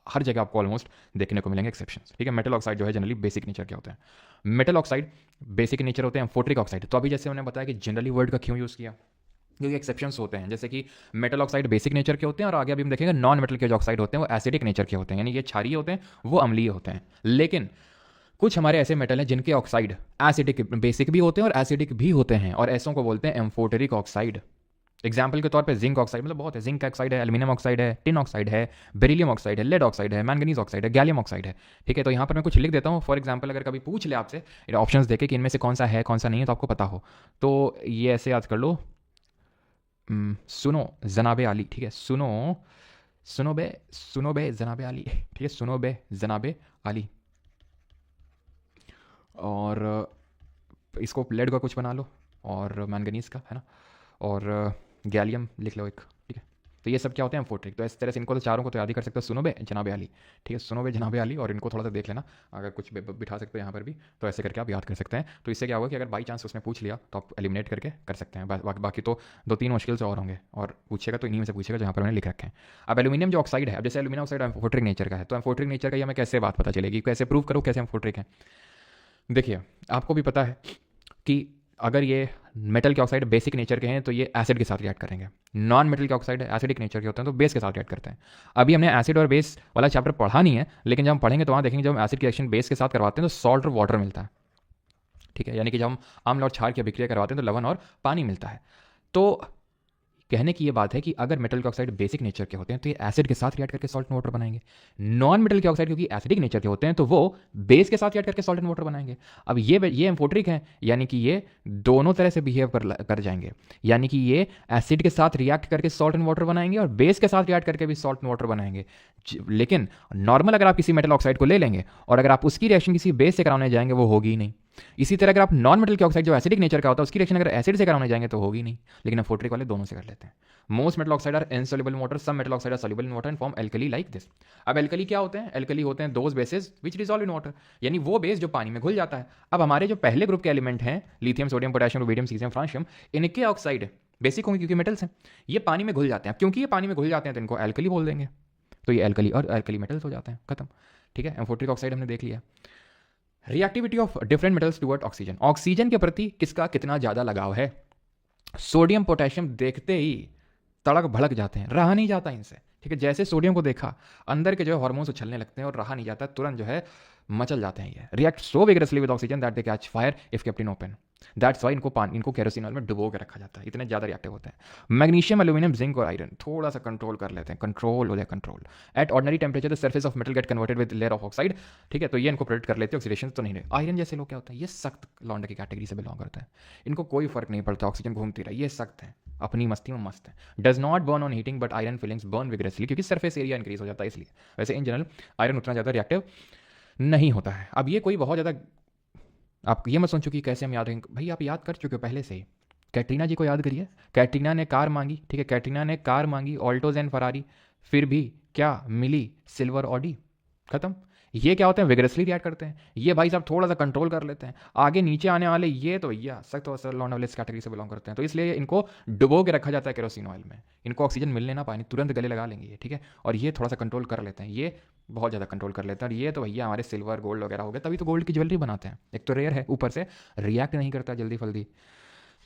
हर जगह आपको ऑलमोस्ट देखने को मिलेंगे एक्सेप्शंस, ठीक है। मेटल ऑक्साइड जो है जनरली बेसिक नेचर के होते हैं। मेटल ऑक्साइड बेसिक नेचर होते हैं। एम्फोट्रिक ऑक्साइड, तो अभी जैसे मैंने बताया कि जनरली वर्ड का क्यों यूज़ किया, क्योंकि एक्सेप्शंस होते हैं। जैसे कि मेटल ऑक्साइड बेसिक नेचर के होते हैं और आगे अभी हम देखेंगे नॉन मेटल के जो ऑक्साइड होते हैं वो एसिडिक नेचर के होते हैं, यानी ये क्षारीय होते हैं, वो अम्लीय होते हैं। लेकिन कुछ हमारे ऐसे मेटल हैं जिनके ऑक्साइड एसिडिक बेसिक भी होते हैं और एसिडिक भी होते हैं, और ऐसों को बोलते हैं एम्फोटेरिक ऑक्साइड। एग्जाम्पल के तौर पे जिंक ऑक्साइड, मतलब बहुत है, जिंक ऑक्साइड है, एल्यूमिनियम ऑक्साइड है, टिन ऑक्साइड है, बेरिलियम ऑक्साइड है, लेड ऑक्साइड है, मैंगनीज ऑक्साइड है, गैलियम ऑक्साइड है, ठीक है। तो यहाँ पर मैं कुछ लिख देता हूँ। फॉर एग्जाम्पल अगर कभी पूछ ले आपसे ऑप्शंस देके कि इनमें से कौन सा है कौन सा नहीं है, तो आपको पता हो, तो ये ऐसे याद कर लो। सुनो जनाबे आली, ठीक है, सुनो बे जनाबे आली, ठीक है, सुनो बे जनाबे आली। और इसको लेड का कुछ बना लो, और मैंगनीज का, है ना, और गैलियम लिख लो एक, ठीक है। तो ये सब क्या होते हैं? एम्फोट्रिक। तो इस तरह से इनको तो चारों को तो याद ही कर सकते हो, सुनोबे जनाबे आली, ठीक है, सुनोबे जनाबे आली। और इनको थोड़ा सा देख लेना, अगर कुछ बिठा सकते हो यहाँ पर भी, तो ऐसे करके आप याद कर सकते हैं। तो इससे क्या होगा कि अगर बाई चांस उसने पूछ लिया तो आप एलिमिनेट करके कर सकते हैं। बाकी तो दो तीन मुश्किल से और होंगे, और पूछेगा तो इन्हीं में से पूछेगा जहाँ पर मैंने लिख रखे हैं। अब एल्यूमिनियम जो ऑक्साइड है, अब जैसे एल्यूमिनियम ऑक्साइड एम्फोट्रिक नेचर का है, तो एम्फोट्रिक नेचर का हमें कैसे बात पता चलेगी, कैसे प्रूव करो कैसे एम्फोट्रिक है? देखिए आपको भी पता है कि अगर ये मेटल के ऑक्साइड बेसिक नेचर के हैं तो ये एसिड के साथ रिएक्ट करेंगे। नॉन मेटल के ऑक्साइड एसिडिक नेचर के होते हैं तो बेस के साथ रिएक्ट करते हैं। अभी हमने एसिड और बेस वाला चैप्टर पढ़ा नहीं है, लेकिन जब हम पढ़ेंगे तो वहाँ देखेंगे जब हम एसिड की रिएक्शन बेस के साथ करवाते हैं तो सॉल्ट और वाटर मिलता है, ठीक है। यानी कि जब हम अम्ल और क्षार की अभिक्रिया करवाते हैं तो लवण और पानी मिलता है। तो कहने की ये बात है कि अगर मेटल के ऑक्साइड बेसिक नेचर के होते हैं तो ये एसिड के साथ रिएक्ट करके सॉल्ट एंड वाटर बनाएंगे। नॉन मेटल के ऑक्साइड क्योंकि एसिडिक नेचर के होते हैं तो वो बेस के साथ रिएक्ट करके सॉल्ट एंड वाटर बनाएंगे। अब ये एम्फोट्रिक है, यानी कि ये दोनों तरह से बिहेव कर जाएंगे, यानी कि ये एसिड के साथ रिएक्ट करके सॉल्ट एंड वाटर बनाएंगे और बेस के साथ रिएक्ट करके भी सॉल्ट एंड वाटर बनाएंगे। लेकिन नॉर्मल अगर आप किसी मेटल ऑक्साइड को ले लेंगे और अगर आप उसकी रिएक्शन किसी बेस से कराने जाएंगे वो होगी ही नहीं। इसी तरह अगर आप नॉन मेटल के ऑक्साइड जो एसिडिक नेचर का होता है उसकी रिएक्शन अगर एसिड से कराने जाएंगे तो होगी नहीं, लेकिन एम्फोट्रिक वाले दोनों से कर लेते हैं। Most metal oxide are insoluble in water, some metal oxide are soluble in water and form alkali like this. अब एल्कली क्या होते हैं? एल्कली होते हैं those bases which dissolve in water, यानी वो बेस जो पानी में घुल जाता है। अब हमारे जो पहले ग्रुप के एलिमेंट हैं lithium sodium potassium rubidium caesium francium, इनके ऑक्साइड बेसिक होंगे क्योंकि मेटल्स हैं, ये पानी में घुल जाते हैं। क्योंकि ये पानी में घुल जाते हैं तो इनको एल्कली बोल देंगे, तो ये एल्कली और एल्कली मेटल्स हो जाते हैं, खत्म, ठीक है। एम्फोट्रिक ऑक्साइड हमने देख लिया। Reactivity of different metals toward oxygen, oxygen के प्रति किसका कितना ज़्यादा लगाव है? सोडियम पोटेशियम देखते ही तड़क भड़क जाते हैं, रहा नहीं जाता इनसे, ठीक है। जैसे सोडियम को देखा अंदर के जो है हार्मोन्स उछलने लगते हैं और रहा नहीं जाता, तुरंत जो है मचल जाते हैं। ये react so vigorously with oxygen that they catch fire if kept in open, that's why इनको केरोसिन ऑयल में डुबो के रखा जाता है, इतने ज़्यादा रिएक्टिव होते हैं। मैग्नीशियम एल्यूमिनियम जिंक और आयरन थोड़ा सा कंट्रोल कर लेते हैं, कंट्रोल हो जाए control. At ordinary temperature the surface of metal get converted with layer of oxide, ठीक है, तो ये इनको प्रोटेक्ट कर लेते हैं, ऑक्सीडेशन तो नहीं रहे। आयरन जैसे लोग क्या होता है, ये सख्त लौंडे की कैटेगरी से बिलोंग करता है, इनको कोई फर्क नहीं पड़ता, ऑक्सीजन घूमती रही, ये सख्त है, अपनी मस्ती में मस्त है। Does not burn on heating but iron filings burn vigorously, क्योंकि सरफेस एरिया इंक्रीज हो जाता है इसलिए। वैसे इन जनरल आयरन उतना ज़्यादा रिएक्टिव नहीं होता है। अब ये कोई बहुत ज़्यादा आप ये मत सोचो कि कैसे हम याद रखेंगे, भाई आप याद कर चुके हो पहले से ही। कैटरीना जी को याद करिए, कैटरीना ने कार मांगी, ठीक है, कैटरीना ने कार मांगी, ऑल्टोज एंड फरारी, फिर भी क्या मिली? Silver Audi. खत्म। ये क्या होते हैं, विगरसली रिएक्ट करते हैं। ये भाई साहब थोड़ा सा कंट्रोल कर लेते हैं। आगे नीचे आने वाले ये तो भैया सख्त और सरल लौंडा वाले इस कैटेगरी से बिलोंग करते हैं, तो इसलिए इनको डुबो के रखा जाता है केरोसिन ऑयल में। इनको ऑक्सीजन मिलने ना पाए, तुरंत गले लगा लेंगे ये, ठीक है। और ये थोड़ा सा कंट्रोल कर लेते हैं, ये बहुत ज़्यादा कंट्रोल कर लेते हैं। और ये तो भैया हमारे सिल्वर गोल्ड वगैरह हो गए, तभी तो गोल्ड की ज्वेलरी बनाते हैं। एक तो रेयर है, ऊपर से रिएक्ट नहीं करता जल्दी फल्दी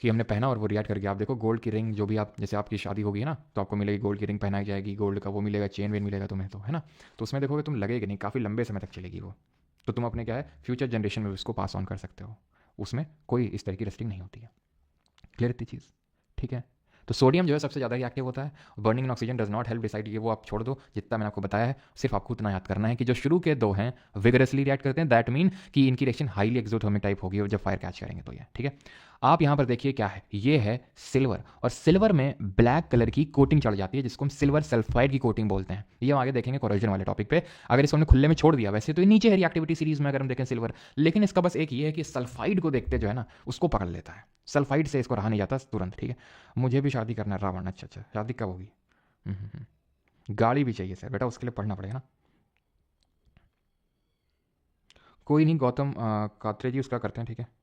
कि हमने पहना और वो रिएक्ट कर गया। आप देखो गोल्ड की रिंग जो भी आप, जैसे आपकी शादी होगी ना तो आपको मिलेगी गोल्ड की रिंग, पहनाई जाएगी गोल्ड का, वो मिलेगा, चेन वेन मिलेगा तुम्हें, तो है ना। तो उसमें देखोगे तुम लगेगी नहीं, काफ़ी लंबे समय तक चलेगी वो। तो तुम अपने क्या है फ्यूचर जनरेशन में उसको पास ऑन कर सकते हो, उसमें कोई इस तरह की रेस्टिंग नहीं होती है। क्लियर इतनी चीज़, ठीक है। तो सोडियम जो है सबसे ज़्यादा रिएक्टिव होता है। Burning in oxygen does not help decide, ये वो आप छोड़ दो, जितना मैंने आपको बताया है सिर्फ आपको उतना याद करना है कि जो शुरू के दो हैं विगरसली रिएक्ट करते हैं, दैट मीन कि इनकी रिएक्शन हाईली एक्सोथर्मिक टाइप होगी और जब फायर कैच करेंगे तो ये, ठीक है। आप यहाँ पर देखिए क्या है, ये है सिल्वर, और सिल्वर में ब्लैक कलर की कोटिंग चढ़ जाती है जिसको हम सिल्वर सल्फाइड की कोटिंग बोलते हैं। ये हम आगे देखेंगे कोरोजन वाले टॉपिक पे। अगर इसको हमने खुले में छोड़ दिया, वैसे तो ये नीचे है रिएक्टिविटी सीरीज में अगर हम देखें सिल्वर, लेकिन इसका बस एक ये है कि सल्फाइड को देखते जो है ना उसको पकड़ लेता है, सल्फाइड से इसको रहा नहीं जाता तुरंत, ठीक है। मुझे भी शादी करना है रावण, अच्छा अच्छा, शादी कब होगी? गाड़ी भी चाहिए सर बेटा, उसके लिए पढ़ना पड़ेगा ना। कोई नहीं गौतम कात्रे जी उसका करते हैं, ठीक है।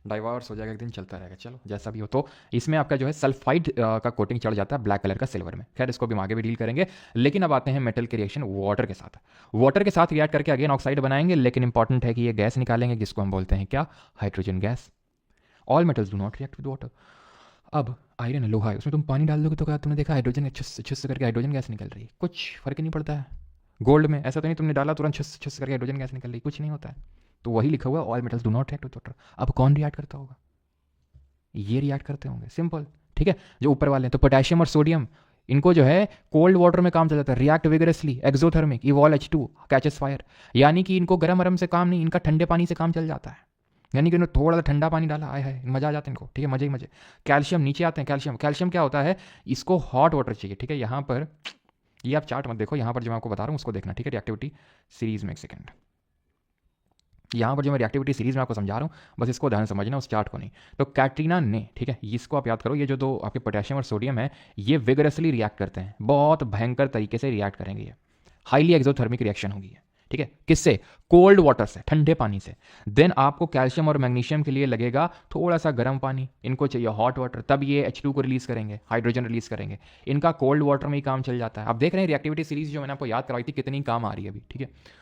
डाइवर्स हो जाएगा, एक दिन चलता रहेगा, चलो जैसा भी हो। तो इसमें आपका जो है सल्फाइड का कोटिंग चढ़ जाता है ब्लैक कलर का सिल्वर में। खैर इसको भी हम आगे भी डील करेंगे। लेकिन अब आते हैं मेटल के रिएक्शन वाटर के साथ। वाटर के साथ रिएक्ट करके अगेन ऑक्साइड बनाएंगे, लेकिन इंपॉर्टेंट है कि ये गैस निकालेंगे जिसको हम बोलते हैं क्या, hydrogen gas. All metals do not react with water. अब आयरन लोहा है, उसमें तुम पानी डाल दोगे तो क्या तुमने देखा हाइड्रोजन छुस से करके हाइड्रोजन गैस निकल रही है, कुछ फर्क नहीं पड़ता है। गोल्ड में ऐसा तो नहीं तुमने डाला तुरंत छुस छुस करके हाइड्रोजन गैस निकल रही, कुछ नहीं होता है। तो वही लिखा हुआ है all metals do not react with water. अब कौन रिएक्ट करता होगा, ये रिएक्ट करते होंगे, सिंपल, ठीक है। जो ऊपर वाले हैं तो पोटेशियम और सोडियम, इनको जो है कोल्ड वाटर में काम चल जाता है, react vigorously exothermic evolve H2 catches fire. यानी कि इनको गर्म अरम से काम नहीं, इनका ठंडे पानी से काम चल जाता है। यानी कि इन्होंने थोड़ा सा ठंडा पानी डाला, आए है मजा आ जाता है इनको, ठीक है, मजे ही मजे। कैल्शियम नीचे आते हैं, कैल्शियम कैल्शियम क्या होता है, इसको हॉट वाटर चाहिए, ठीक है। यहाँ पर ये आप चार्ट मत देखो, यहाँ पर जो मैं आपको बता रहा हूँ उसको देखना, ठीक है। रिएक्टिविटी सीरीज में एक सेकंड, यहाँ पर जो मैं रिएक्टिविटी सीरीज में आपको समझा रहा हूँ बस इसको ध्यान समझना, उस चार्ट को नहीं। तो कैटरीना ने, ठीक है, इसको आप याद करो, ये जो दो आपके पोटेशियम और सोडियम है ये विगरसली रिएक्ट करते हैं, बहुत भयंकर तरीके से रिएक्ट करेंगे, ये हाईली एक्सोथर्मिक रिएक्शन होगी, ठीक है। किससे, कोल्ड वाटर से, ठंडे पानी से। देन आपको कैल्शियम और मैग्नीशियम के लिए लगेगा थोड़ा सा गर्म पानी, इनको चाहिए हॉट वाटर, तब ये H2 को रिलीज करेंगे, हाइड्रोजन रिलीज करेंगे। इनका कोल्ड वाटर में ही काम चल जाता है। आप देख रहे हैं रिएक्टिविटी सीरीज जो मैंने आपको याद करवाई थी कितनी काम आ रही है अभी, ठीक है।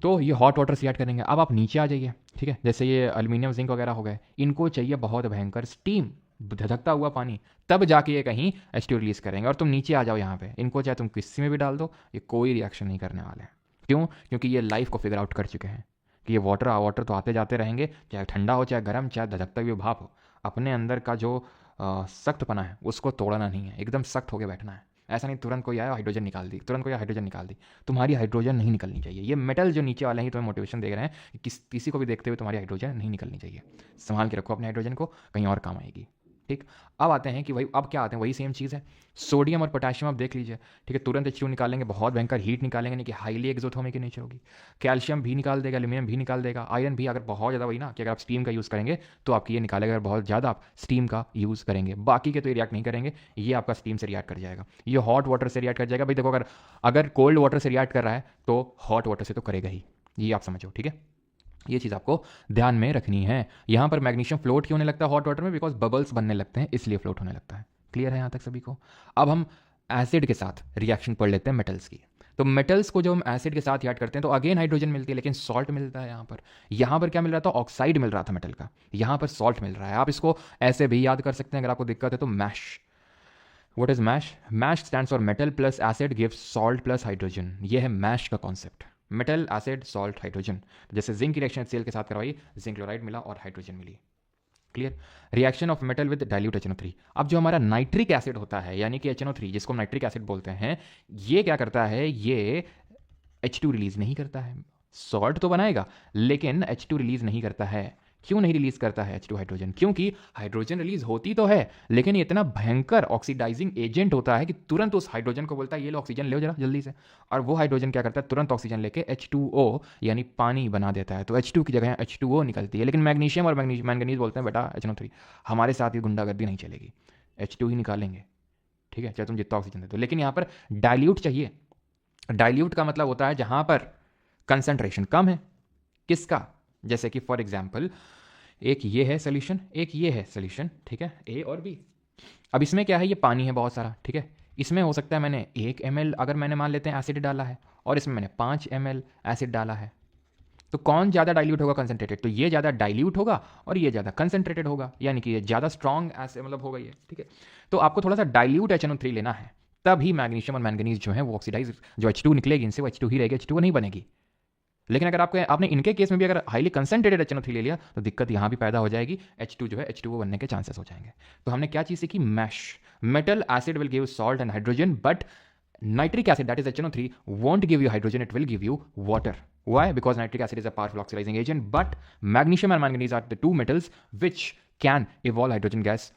तो ये हॉट वाटर से रिएक्ट करेंगे। अब आप नीचे आ जाइए, ठीक है, जैसे ये अल्मीनियम जिंक वगैरह हो गए, इनको चाहिए बहुत भयंकर स्टीम, धधकता हुआ पानी, तब जाके ये कहीं H2 रिलीज करेंगे। और तुम नीचे आ जाओ यहाँ पे, इनको चाहे तुम किसी में भी डाल दो, ये कोई रिएक्शन नहीं करने वाले हैं। क्यों? क्योंकि ये लाइफ को फिगर आउट कर चुके हैं कि ये वाटर वाटर तो आते जाते रहेंगे, चाहे ठंडा हो चाहे गर्म चाहे धधकता हुआ भाप हो। अपने अंदर का जो सख्तपना है उसको तोड़ना नहीं है, एकदम सख्त होकर बैठना है। ऐसा नहीं तुरंत कोई आया हाइड्रोजन निकाल दी, तुरंत कोई हाइड्रोजन निकाल दी, तुम्हारी हाइड्रोजन नहीं निकलनी चाहिए। ये मेटल जो नीचे वाले हैं तुम्हें मोटिवेशन दे रहे हैं कि किसी को भी देखते हुए तुम्हारी हाइड्रोजन नहीं निकलनी चाहिए। संभाल के रखो अपने हाइड्रोजन को, कहीं और काम आएगी, ठीक। अब आते हैं कि वही, अब क्या आते हैं, वही सेम चीज़ है। सोडियम और पोटेशियम आप देख लीजिए, ठीक है, तुरंत H2 निकालेंगे, बहुत भयंकर हीट निकालेंगे, नहीं कि हाईली एक्सोथर्मिक की नेचर होगी। कैल्शियम भी निकाल देगा, एल्यूमिनियम भी निकाल देगा, आयरन भी, अगर बहुत ज़्यादा वही ना कि अगर आप स्टीम का यूज़ करेंगे तो आपकी ये निकालेगा, अगर बहुत ज़्यादा आप स्टीम का यूज़ करेंगे। बाकी के तो ये रिएक्ट नहीं करेंगे, ये आपका स्टीम से रिएक्ट कर जाएगा, ये हॉट वाटर से रिएक्ट कर जाएगा। भाई देखो, अगर अगर कोल्ड वाटर से रिएक्ट कर रहा है तो हॉट वाटर से तो करेगा ही, ये आप समझो, ठीक है। ये चीज़ आपको ध्यान में रखनी है। यहाँ पर मैग्नीशियम फ्लोट क्यों होने लगता है हॉट वाटर में, बिकॉज बबल्स बनने लगते हैं, इसलिए फ्लोट होने लगता है। क्लियर है यहाँ तक सभी को? अब हम एसिड के साथ रिएक्शन पढ़ लेते हैं मेटल्स की। तो मेटल्स को जो हम एसिड के साथ याद करते हैं तो अगेन हाइड्रोजन मिलती है, लेकिन सॉल्ट मिलता है यहाँ पर। यहाँ पर क्या मिल रहा था, ऑक्साइड मिल रहा था मेटल का, यहाँ पर सॉल्ट मिल रहा है। आप इसको ऐसे भी याद कर सकते हैं अगर आपको दिक्कत है तो, MASH. What is MASH? MASH stands for metal plus acid gives salt plus hydrogen. ये है मैश का concept, metal acid salt hydrogen. जैसे जिंक की रिएक्शन HCl के साथ करवाई, जिंक क्लोराइड मिला और हाइड्रोजन मिली। Clear? Reaction of metal with dilute HNO3। अब जो हमारा नाइट्रिक एसिड होता है यानी कि HNO3 जिसको नाइट्रिक एसिड बोलते हैं, ये क्या करता है, ये H2 रिलीज नहीं करता है। सॉल्ट तो बनाएगा लेकिन H2 रिलीज नहीं करता है। क्यों नहीं रिलीज करता है H2 हाइड्रोजन? क्योंकि हाइड्रोजन रिलीज होती तो है, लेकिन ये इतना भयंकर ऑक्सीडाइजिंग एजेंट होता है कि तुरंत उस हाइड्रोजन को बोलता है ये लो ऑक्सीजन ले जरा जल्दी से, और वो हाइड्रोजन क्या करता है, तुरंत ऑक्सीजन लेके H2O यानी पानी बना देता है। तो H2 की जगह H2O निकलती है। लेकिन मैग्नीशियम और मैंगनीज बोलते हैं बेटा HNO3 हमारे साथ ये गुंडागर्दी नहीं चलेगी, H2 ही निकालेंगे, ठीक है, चाहे तुम जितना ऑक्सीजन दे दो। लेकिन यहाँ पर डाइल्यूट चाहिए। डाइल्यूट का मतलब होता है जहां पर कंसंट्रेशन कम है। किसका? जैसे कि फॉर एग्जाम्पल एक ये है सोल्यूशन, एक ये है सोल्यूशन, ठीक है, ए और बी। अब इसमें क्या है, ये पानी है बहुत सारा, ठीक है। इसमें हो सकता है मैंने 1 ml अगर मैंने मान लेते हैं एसिड डाला है, और इसमें मैंने 5 ml एसिड डाला है, तो कौन ज़्यादा डाइल्यूट होगा, कंसंट्रेटेड? तो ये ज़्यादा डाइल्यूट होगा और ये ज़्यादा कंसंट्रेटेड होगा, यानी कि ये ज़्यादा स्ट्रॉन्ग ऐसे मतलब होगा ये, ठीक है। तो आपको थोड़ा सा डाइल्यूट HNO3 लेना है, तभी मैग्नीशियम और मैंगनीज जो है वो ऑक्सीडाइज, जो H2 निकलेगी इनसे वो H2 ही रहेगी, H2 नहीं बनेगी। लेकिन अगर आपने इनके केस में भी अगर हाईली कंसंट्रेटेड HNO3 ले लिया तो दिक्कत यहाँ भी पैदा हो जाएगी, H2 जो है H2O बनने के चांसेस हो जाएंगे। तो हमने क्या चीज़ सीखी? MASH. Metal acid will give salt and hydrogen, but nitric acid, that is HNO3, won't give you hydrogen, it will give you water. Why? Because nitric acid is a powerful oxidizing agent, but magnesium and manganese are the two metals which can evolve hydrogen gas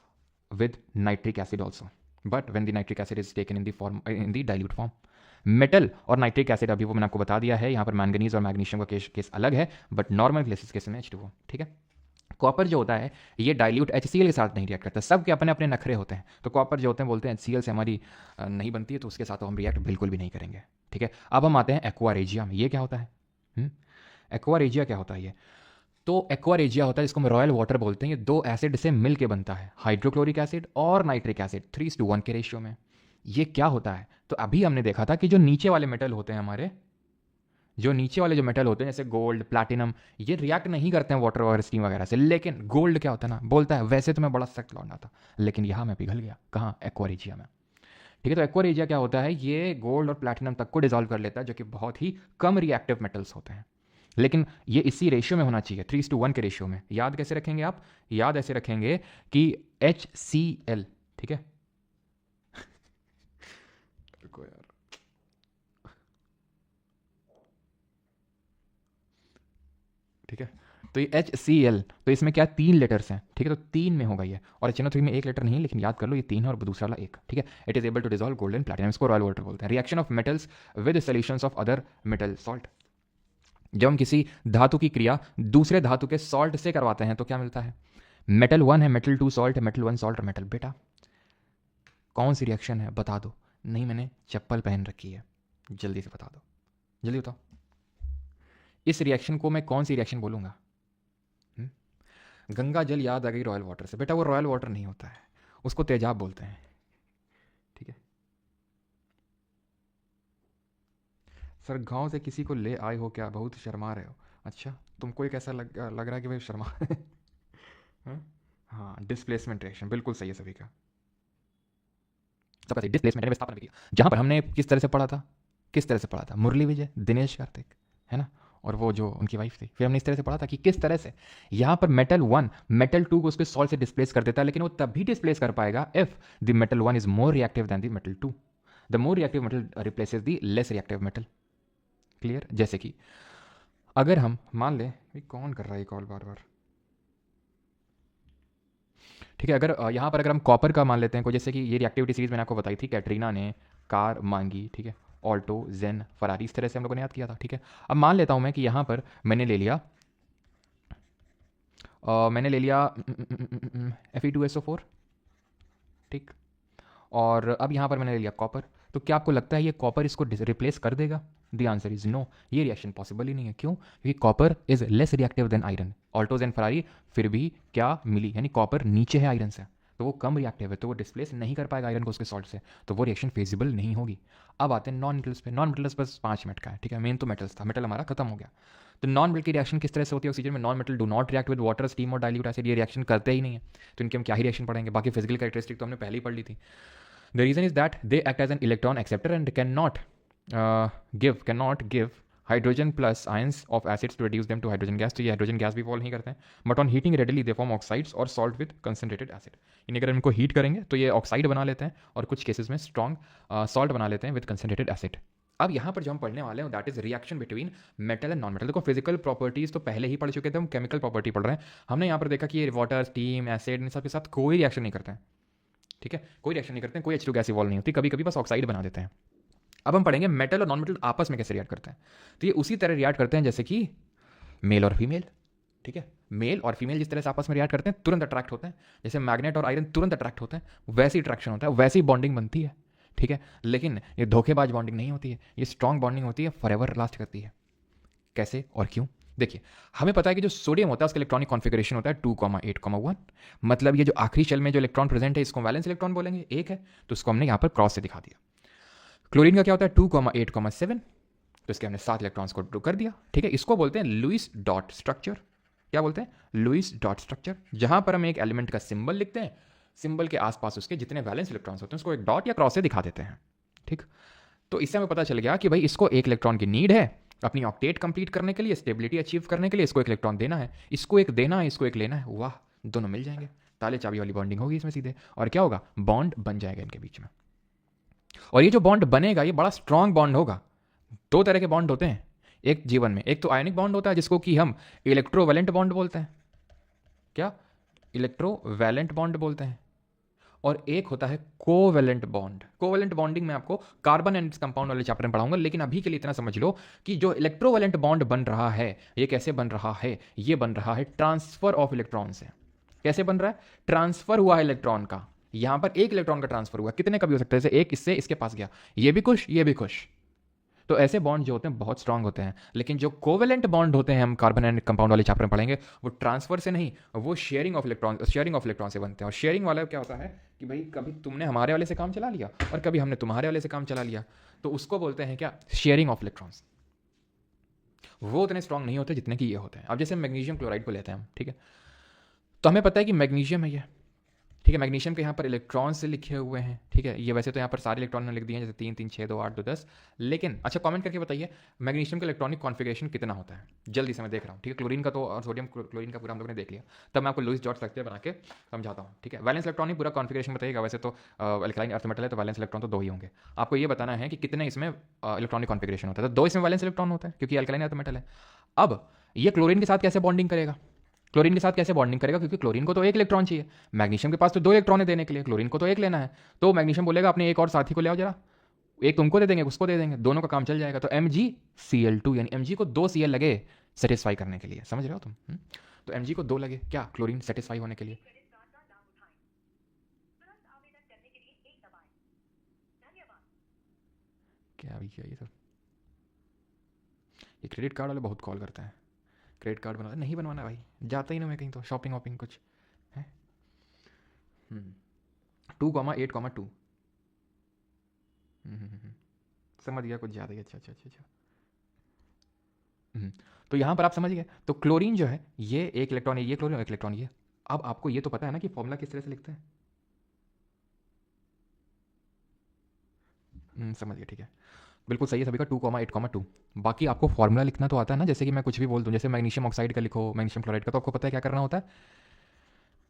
with nitric acid also. But when the nitric acid is taken in the dilute form, metal और nitric acid अभी वो मैंने आपको बता दिया है, यहाँ पर मैंगनीज और मैग्नीशियम का केस अलग है, बट नॉर्मल केस में H2O, ठीक है। कॉपर जो होता है ये डाइल्यूट HCl के साथ नहीं रिएक्ट करता, सबके अपने अपने नखरे होते हैं। तो कॉपर जो होते हैं बोलते हैं HCl से हमारी नहीं बनती है, तो उसके साथ तो हम रिएक्ट बिल्कुल भी नहीं करेंगे, ठीक है। अब हम आते हैं एक्वा रेजिया में। ये क्या होता है? एक्वा रेजिया क्या होता है ये? तो एक्वा रेजिया होता है जिसको हम रॉयल वाटर बोलते हैं। ये 2 एसिड से मिल के बनता है, हाइड्रोक्लोरिक एसिड और नाइट्रिक एसिड 3:1 के रेशियो में। ये क्या होता है? तो अभी हमने देखा था कि जो नीचे वाले मेटल होते हैं हमारे, जो नीचे वाले जो मेटल होते हैं जैसे गोल्ड, प्लैटिनम, ये रिएक्ट नहीं करते हैं वाटर और स्टीम वगैरह से। लेकिन गोल्ड क्या होता है ना, बोलता है वैसे तो मैं बड़ा सख्त लौंडा था, लेकिन यहाँ मैं पिघल गया। कहाँ? एक्वा रेजिया में, ठीक है। तो एक्वा रेजिया क्या होता है? ये गोल्ड और प्लैटिनम तक को डिजॉल्व कर लेता है, जो कि बहुत ही कम रिएक्टिव मेटल्स होते हैं। लेकिन ये इसी रेशियो में होना चाहिए, 3:1 के रेशियो में। याद कैसे रखेंगे आप? याद ऐसे रखेंगे कि HCl, ठीक है। ठीक है, तो ये HCl, तो इसमें क्या 3 लेटर्स हैं, ठीक है। तो 3 में होगा ये, और HNO3 में 1 लेटर नहीं, लेकिन याद कर लो ये 3 है और दूसरा वाला 1, ठीक है। It is able to dissolve gold and platinum, इसको रॉयल वाटर बोलते हैं। Reaction of metals with solutions of other metal salt. जब हम किसी धातु की क्रिया दूसरे धातु के सॉल्ट से करवाते हैं तो क्या मिलता है? मेटल 1 है, मेटल 2 सॉल्ट है, मेटल 1 सॉल्ट और मेटल। बेटा कौन सी रिएक्शन है बता दो। नहीं, मैंने चप्पल पहन रखी है, जल्दी से बता दो, जल्दी बताओ। इस रिएक्शन को मैं कौन सी रिएक्शन बोलूंगा? गंगा जल याद आ गई रॉयल वाटर से। बेटा वो रॉयल वाटर नहीं होता है, उसको तेजाब बोलते हैं, ठीक है। सर गांव से किसी को ले आए हो क्या? बहुत शर्मा रहे हो। अच्छा, तुमको एक ऐसा लग रहा है कि भाई शर्मा हाँ, डिस्प्लेसमेंट रिएक्शन बिल्कुल सही है सभी का। सबका सही, डिस्प्लेसमेंट विस्थापन विधि, जहां पर हमने किस तरह से पढ़ा था? किस तरह से पढ़ा था? मुरली विजय, दिनेश कार्तिक, है ना, और वो जो उनकी वाइफ थी। फिर हमने इस तरह से पढ़ा था कि किस तरह से यहाँ पर मेटल 1 मेटल 2 को उसके सॉल्ट से डिस्प्लेस कर देता है, लेकिन वो तभी डिस्प्लेस कर पाएगा if the metal 1 is more reactive then the metal 2। The more reactive metal replaces the less reactive metal. Clear? जैसे कि अगर हम मान लें, कौन कर रहा है कॉल बार बार, ठीक है। अगर यहाँ पर अगर हम कॉपर का मान लेते हैं, जैसे कि ये रिएक्टिविटी सीरीज मैंने आपको बताई थी, कैटरीना ने कार मांगी, ठीक है, ऑल्टो, जेन, फरारी, इस तरह से हम लोगों ने याद किया था, ठीक है। अब मान लेता हूँ मैं कि यहाँ पर मैंने ले लिया Fe2SO4, ठीक, और अब यहाँ पर मैंने ले लिया कॉपर। तो क्या आपको लगता है ये कॉपर इसको रिप्लेस कर देगा? द आंसर इज नो, ये रिएक्शन पॉसिबल ही नहीं है। क्यों? क्योंकि copper is less reactive than iron. Altos and Ferrari फिर भी क्या मिली, यानी कॉपर नीचे है आयरन से, तो वो कम रिएक्टिव है, तो वो डिस्प्लेस नहीं कर पाएगा आयरन को उसके सॉल्ट से, तो वो रिएक्शन फेजिबल नहीं होगी। अब आते हैं नॉन मेटल्स पे। नॉन मेटल्स बस 5 मिनट का है, ठीक है। मेन तो मेटल्स था, मेटल हमारा खत्म हो गया। तो नॉन मेटल की रिएक्शन किस तरह से होती है ऑक्सीजन में? Non metal do not react with water, steam और डाइल्यूट एसिड, ये रिएक्शन करते ही नहीं है, तो इनके हम क्या ही रिएक्शन पढ़ेंगे? बाकी फिजिकल कैरेक्टरिस्टिक तो हमने पहले ही पढ़ ली थी। The reason is that they act as an electron acceptor and cannot give hydrogen plus ions of acids to reduce them to hydrogen gas। तो ये हाइड्रोजन गैस भी फॉल नहीं करते हैं, but on heating readily they form oxides और salt with concentrated acid. इन्हें अगर इनको हीट करेंगे तो ये ऑक्साइड बना लेते हैं और कुछ केसेस में स्ट्रॉन्ग सॉल्ट बना लेते हैं विद कंसनट्रेटेड एसिड। अब यहाँ पर जो हम पढ़ने वाले हैं that is reaction between metal and non metal. देखो फिजिकल प्रॉपर्टीज तो पहले ही पढ़ चुके थे, हम केमिकल प्रॉपर्टी पढ़ रहे हैं। हमने यहाँ पर देखा कि ये वाटर, स्टीम, एसिड इन सब के साथ कोई रिएक्शन नहीं करते हैं, ठीक है, कोई रिएक्शन नहीं करते हैं, कोई H2 गैस इवॉल्व नहीं होती, कभी कभी बस ऑक्साइड बना देते हैं। अब हम पढ़ेंगे मेटल और नॉन मेटल आपस में कैसे रिएक्ट करते हैं। तो ये उसी तरह रिएक्ट करते हैं जैसे कि मेल और फीमेल, ठीक है, मेल और फीमेल जिस तरह से आपस में रिएक्ट करते हैं तुरंत अट्रैक्ट होते हैं, जैसे मैग्नेट और आयरन तुरंत अट्रैक्ट होते हैं, वैसी अट्रैक्शन होता है, वैसी बॉन्डिंग बनती है, ठीक है। लेकिन ये धोखेबाज बॉन्डिंग नहीं होती है, ये स्ट्रॉन्ग बॉन्डिंग होती है, फॉरएवर लास्ट करती है। कैसे और क्यों? देखिए, हमें पता है कि जो सोडियम होता है उसका इलेक्ट्रॉनिक कॉन्फ़िगरेशन होता है 2,8,1, मतलब ये जो आखिरी शेल में जो इलेक्ट्रॉन प्रेजेंट है इसको वैलेंस इलेक्ट्रॉन बोलेंगे, एक है, तो उसको हमने यहाँ पर क्रॉस से दिखा दिया। क्लोरीन का क्या होता है 2,8,7, तो इसके हमने 7 इलेक्ट्रॉन्स को ड्रू कर दिया, ठीक है। इसको बोलते हैं लुईस डॉट स्ट्रक्चर। क्या बोलते हैं? लुईस डॉट स्ट्रक्चर, जहां पर हम एक एलिमेंट का सिंबल लिखते हैं, सिंबल के आसपास उसके जितने वैलेंस इलेक्ट्रॉन्स होते हैं उसको एक डॉट या क्रॉस से दिखा देते हैं, ठीक। तो इससे हमें पता चल गया कि भाई इसको एक इलेक्ट्रॉन की नीड है अपनी ऑक्टेट कंप्लीट करने के लिए, स्टेबिलिटी अचीव करने के लिए। इसको एक इलेक्ट्रॉन देना है, इसको एक देना है, इसको एक लेना है, वाह, दोनों मिल जाएंगे, ताले चाबी वाली बॉन्डिंग होगी इसमें सीधे। और क्या होगा? बॉन्ड बन जाएगा इनके बीच में। और ये जो बॉन्ड बनेगा ये बड़ा स्ट्रांग बॉन्ड होगा। दो तरह के बॉन्ड होते हैं एक जीवन में, एक तो आयनिक बॉन्ड होता है जिसको कि हम इलेक्ट्रोवैलेंट बॉन्ड बोलते हैं। क्या? इलेक्ट्रोवैलेंट बॉन्ड बोलते हैं। और एक होता है कोवैलेंट बॉन्ड। कोवैलेंट बॉन्डिंग में आपको कार्बन एंड कंपाउंड वाले चैप्टर में पढ़ाऊंगा, लेकिन अभी के लिए इतना समझ लो कि जो इलेक्ट्रोवैलेंट बॉन्ड बन रहा है ये कैसे बन रहा है? ये बन रहा है ट्रांसफर ऑफ इलेक्ट्रॉन से। कैसे बन रहा है? ट्रांसफर हुआ है इलेक्ट्रॉन का, यहां पर एक इलेक्ट्रॉन का ट्रांसफर हुआ, कितने का भी हो सकता है, जैसे एक इससे इसके पास गया, ये भी खुश ये भी खुश। तो ऐसे बॉन्ड जो होते हैं बहुत स्ट्रांग होते हैं। लेकिन जो कोवेलेंट बॉन्ड होते हैं हम कार्बन एंड कंपाउंड वाले चैप्टर में पढ़ेंगे, वो ट्रांसफर से नहीं, वो शेयरिंग ऑफ इलेक्ट्रॉन से बनते हैं। और शेयरिंग वाला क्या होता है कि भाई कभी तुमने हमारे वाले से काम चला लिया और कभी हमने तुम्हारे वाले से काम चला लिया, तो उसको बोलते हैं क्या? Sharing of electrons. वो उतने स्ट्रांग नहीं होते जितने कि ये होते हैं। अब जैसे मैग्नीशियम क्लोराइड को लेते हैं हम, ठीक है, तो हमें पता है कि मैग्नीशियम है ये, ठीक है। मैग्नीशियम के यहाँ पर इलेक्ट्रॉन से लिखे हुए हैं, ठीक है। ये वैसे तो यहाँ पर सारे इलेक्ट्रॉन लिख दिए हैं, जैसे 3 3 6 2 8 2 10, लेकिन अच्छा कमेंट करके बताइए मैग्नीशियम का इलेक्ट्रॉनिक कॉन्फ़िगरेशन कितना होता है? जल्दी से मैं देख रहा हूँ, ठीक है। क्लोरीन का तो और सोडियम क्लोरीन का पूरा हम लोगों ने देख लिया, तब मैं आपको लुईस डॉट स्ट्रक्चर बना के समझाता हूँ, ठीक है। वैलेंस इलेक्ट्रॉनिक पूरा कॉन्फ़िगरेशन बताइएगा। वैसे तो अल्कलाइन अर्थ मेटल है तो वैलेंस इलेक्ट्रॉन तो 2 ही होंगे। आपको ये बताना है कि कितने इसमें इलेक्ट्रॉनिक कॉन्फ़िगरेशन होता है, तो 2 इसमें वैलेंस इलेक्ट्रॉन होता है क्योंकि अल्कलाइन अर्थ मेटल है। अब ये क्लोरीन के साथ कैसे बॉन्डिंग करेगा? क्लोरीन के साथ कैसे बॉन्डिंग करेगा? क्योंकि क्लोरीन को तो एक इलेक्ट्रॉन चाहिए, मैग्नीशियम के पास तो 2 इलेक्ट्रॉन है देने के लिए, क्लोरीन को तो एक लेना है। तो मैग्नीशियम बोलेगा अपने एक और साथी को ले आओ जरा, एक तुमको दे देंगे उसको दे देंगे, दोनों का काम चल जाएगा। तो MgCl2 यानी Mg को 2 Cl लगे सेटिस्फाई करने के लिए, समझ रहे हो तुम? तो Mg को 2 लगे क्या? क्लोरीन सेटिस्फाई होने के लिए। क्या भैया ये सब, ये क्रेडिट कार्ड वाले बहुत कॉल करते हैं। क्रेडिट कार्ड बनवाना नहीं, बनवाना भाई, जाता ही ना मैं कहीं, तो शॉपिंग वॉपिंग कुछ है। 2,8,2 समझ गया, कुछ ज़्यादा ही। अच्छा अच्छा अच्छा अच्छा। तो यहाँ पर आप समझ गए, तो क्लोरीन जो है ये एक इलेक्ट्रॉन है, ये क्लोरीन एक इलेक्ट्रॉन ये। अब आपको ये तो पता है ना कि फॉर्मूला किस तरह से लिखते हैं? समझ गया, ठीक है, बिल्कुल सही है सभी का 2,8,2। बाकी आपको फॉर्मूला लिखना तो आता है ना, जैसे कि मैं कुछ भी बोल दूं, जैसे मैग्नीशियम ऑक्साइड का लिखो, मैग्नीशियम क्लोराइड का, तो आपको पता है क्या करना होता है?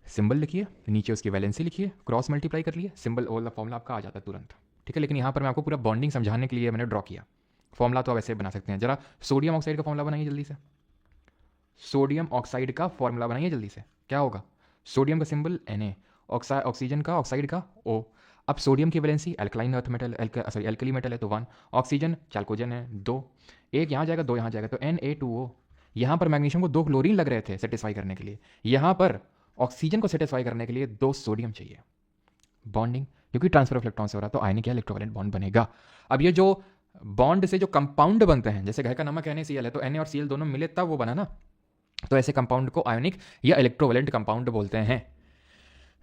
सिंबल लिखिए, नीचे उसकी वैलेंसी लिखिए, क्रॉस मल्टीप्लाई कर लिए, सिंबल वाला फॉर्मूला आपका आ जाता है तुरंत, ठीक है। लेकिन यहाँ पर मैं आपको पूरा बॉन्डिंग समझाने के लिए मैंने ड्रॉ किया। फॉर्मूला तो आप ऐसे बना सकते हैं। जरा सोडियम ऑक्साइड का फॉर्मूला बनाइए जल्दी से, सोडियम ऑक्साइड का फॉर्मूला बनाइए जल्दी से। क्या होगा? सोडियम का सिंबल Na, ऑक्सीजन का, ऑक्साइड का O। अब सोडियम की valency alkaline earth metal, sorry alkali metal है तो 1, ऑक्सीजन चैल्कोजन है 2, एक यहाँ जाएगा 2 यहाँ जाएगा, तो Na2O। यहाँ पर मैग्नीशियम को 2 क्लोरीन लग रहे थे सेटिस्फाई करने के लिए, यहाँ पर ऑक्सीजन को सेटिस्फाई करने के लिए 2 सोडियम चाहिए। बॉन्डिंग क्योंकि ट्रांसफर ऑफ इलेक्ट्रॉन से हो रहा है, तो आयनिक या इलेक्ट्रोवैलेंट बॉन्ड बनेगा। अब ये जो बॉन्ड से जो कंपाउंड बनते हैं, जैसे घर का नमक NaCl है तो Na और Cl दोनों मिले तब वो बना ना, तो ऐसे कंपाउंड को आयोनिक या इलेक्ट्रोवैलेंट कंपाउंड बोलते हैं।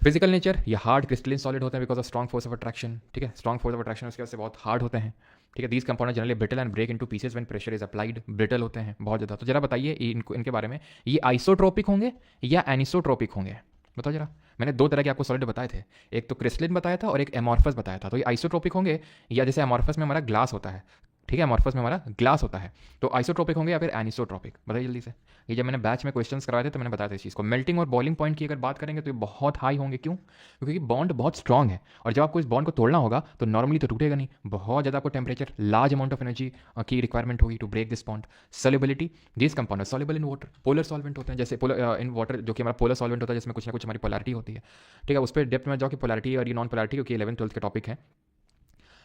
फिजिकल नेचर, ये हार्ड क्रिस्टलिन सॉलिड होते हैं because of strong force of attraction, ठीक है। स्ट्रॉन्ग फोर्स ऑफ अट्रैक्शन उसकी वजह से बहुत हार्ड होते हैं, ठीक है। These compound generally brittle and break into pieces when pressure is applied. Brittle होते हैं बहुत ज़्यादा। तो जरा बताइए इनके बारे में, ये आइसोट्रोपिक होंगे या एनिसोट्रोपिक होंगे? बताओ जरा। मैंने 2 तरह के आपको सॉलिड बताए थे, एक तो क्रिस्टलिन बताया था और एक एमॉर्फस बताया था। तो ये आइसोट्रोपिक होंगे या जैसे एमॉर्फस में हमारा ग्लास होता है, ठीक है, अमॉर्फस में हमारा ग्लास होता है। तो आइसोट्रोपिक होंगे या फिर एनिसोट्रोपिक, बताइए जल्दी से। ये जब मैंने बैच में क्वेश्चंस करवाए थे तो मैंने बताया था इस चीज़ को। मेल्टिंग और बॉइलिंग पॉइंट की अगर बात करेंगे तो ये बहुत हाई होंगे। क्यों? क्योंकि बॉन्ड बहुत स्ट्रॉन्ग है और जब आपको इस बॉन्ड को तोड़ना होगा तो नॉर्मली तो टूटेगा नहीं, बहुत ज़्यादा आपको temperature, large amount of energy की रिक्वायरमेंट होगी to break this bond. Solubility, this compound soluble in water, polar solvent होते हैं जैसे इन वाटर, जो कि हमारा पोलर सॉल्वेंट होता है जिसमें कुछ ना कुछ हमारी पोलैरिटी होती है। ठीक है, उस पर डेप्थ में जाओ कि पोलैरिटी और ये नॉन पोलैरिटी, क्योंकि 11th-12th के टॉपिक है।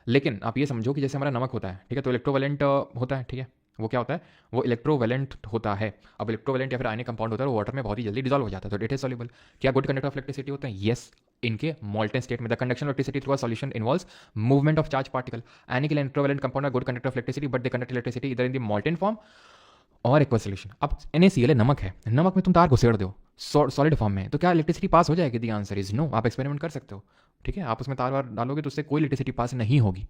लेकिन आप ये समझो कि जैसे हमारा नमक होता है, ठीक है, तो इलेक्ट्रोवेलेंट होता है। ठीक है, वो क्या होता है? वो इलेक्ट्रोवेलेंट होता है। अब इलेक्ट्रोवेलेंट या फिर आयनिक कंपाउंड होता है, वो वाटर में बहुत ही जल्दी डिजॉल्व हो जाता है, तो इट इज सॉल्युबल। क्या गुड कंडक्टर ऑफ इलेक्ट्रिसिटी होते हैं? यस, इनके मॉल्टन स्टेट में the conduction of electricity through a solution involves movement of charge particle. Ionic and electrovalent compound are good conductor of electricity but they conduct electricity इधर in the molten form और aqua solution. अब NaCl है, नमक है, नमक में तुम तार को सेड़ दो सॉलिड फॉर्म में, तो क्या इलेक्ट्रिसिटी पास हो जाएगी? The answer is no. आप एक्सपेरिमेंट कर सकते हो। ठीक है, आप उसमें तार वार डालोगे तो उससे कोई इलेक्ट्रिसिटी पास नहीं होगी।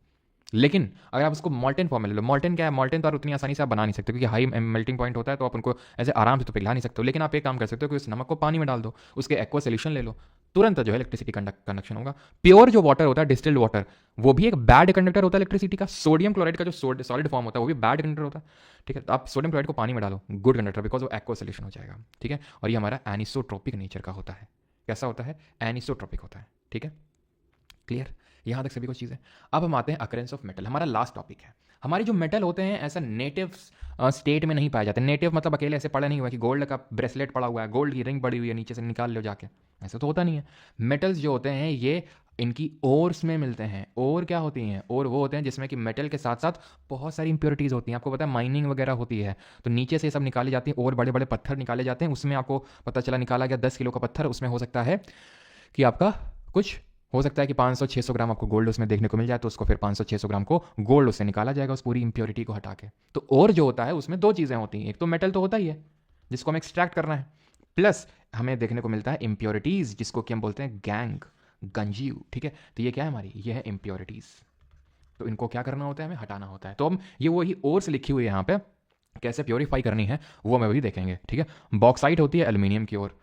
लेकिन अगर आप उसको मॉल्टन फॉर्म में ले लो, मॉल्टन क्या है? मॉल्टन तो आप उतनी आसानी से आप बना नहीं सकते क्योंकि हाई मेल्टिंग पॉइंट होता है, तो आप उनको ऐसे आराम से तो पिघला नहीं सकते हो। लेकिन आप एक काम कर सकते हो कि उस नमक को पानी में डाल दो, उसके एक्वा सोल्यूशन ले लो, तुरंत जो है इलेक्ट्रिसिटी कंडक्शन होगा। प्योर जो वाटर होता है, डिस्टिल्ड वाटर, वो भी एक बैड कंडक्टर होता है इलेक्ट्रिसिटी का। सोडियम क्लोराइड का जो सॉलिड फॉर्म होता है वो भी बैड कंडक्टर होता है। ठीक है, तो आप सोडियम क्लोराइड को पानी में डालो, गुड कंडक्टर, बिकॉज वो एक्वा सोल्यूशन हो जाएगा। ठीक है, और ये हमारा एनिसोट्रोपिक नेचर का होता है। कैसा होता है? एनिसोट्रोपिक होता है। ठीक है, क्लियर? यहाँ तक सभी कुछ चीज़ें। अब हम आते हैं अकरेंस ऑफ मेटल, हमारा लास्ट टॉपिक है। हमारे जो मेटल होते हैं ऐसा नेटिव स्टेट में नहीं पाए जाते। नेटिव मतलब अकेले ऐसे पड़ा नहीं हुआ कि गोल्ड का ब्रेसलेट पड़ा हुआ है, गोल्ड की रिंग पड़ी हुई है, नीचे से निकाल लो जाके, ऐसा तो होता नहीं है। मेटल्स जो होते हैं ये इनकी ओर्स में मिलते हैं। ओर क्या होती हैं? ओर वो होते हैं जिसमें कि मेटल के साथ साथ बहुत सारी इंप्योरिटीज़ होती हैं। आपको पता है माइनिंग वगैरह होती है तो नीचे से सब निकाली जाती है, और बड़े बड़े पत्थर निकाले जाते हैं। उसमें आपको पता चला निकाला गया 10 किलो का पत्थर, उसमें हो सकता है कि आपका कुछ हो सकता है कि 500-600 ग्राम आपको गोल्ड उसमें देखने को मिल जाए, तो उसको फिर 500-600 ग्राम को गोल्ड उससे निकाला जाएगा, उस पूरी इंप्योरिटी को हटा के। तो और जो होता है उसमें दो चीज़ें होती हैं, एक तो मेटल तो होता ही है जिसको हमें एक्सट्रैक्ट करना है, प्लस हमें देखने को मिलता है इंप्योरिटीज़ जिसको कि हम बोलते हैं गैंग, गंजीव। ठीक है, तो ये क्या है हमारी? ये है इंप्योरिटीज़। तो इनको क्या करना होता है? हमें हटाना होता है। तो हम ये वही और से लिखी हुई है यहाँ पे, कैसे प्योरीफाई करनी है वो हमें वही देखेंगे। ठीक है, बॉक्साइट होती है एल्यूमिनियम की ओर,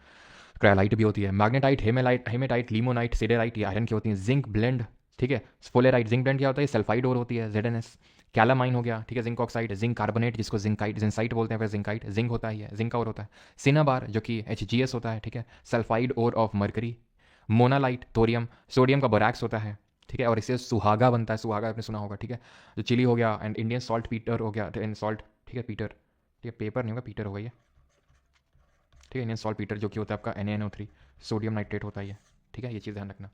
क्राइलाइट भी होती है, मैग्नेटाइट, हेमेटाइट, लिमोनाइट, सिडेराइट, ये आयरन की होती है, जिंक ब्लेंड। ठीक है, स्फोलेराइट, जिंक ब्लेंड क्या होता है? सल्फाइड और होती है, ZnS। कैलामाइन हो गया, ठीक है, जिंक ऑक्साइड, जिंक कार्बोनेट जिसको जिंसाइट बोलते हैं, फिर जिंकाइट, जिंक होता है, जिंक और होता है। सिनाबार जो कि HGS होता है, ठीक है, सल्फाइड और ऑफ मरकरी। मोनालाइट, थोरियम, सोडियम का बोरैक्स होता है, ठीक है, और इससे सुहागा बनता है, सुहागा आपने सुना होगा। ठीक है, जो चिली हो गया, एंड इंडियन सॉल्ट पीटर हो गया, सॉल्ट, ठीक है, पीटर, ठीक है, पेपर नहीं होगा, पीटर होगा ये। ठीक है, इंडियन सॉल्ट पीटर जो कि होता है आपका NaNO3, सोडियम नाइट्रेट होता है ये। ठीक है, ये चीज़ ध्यान रखना।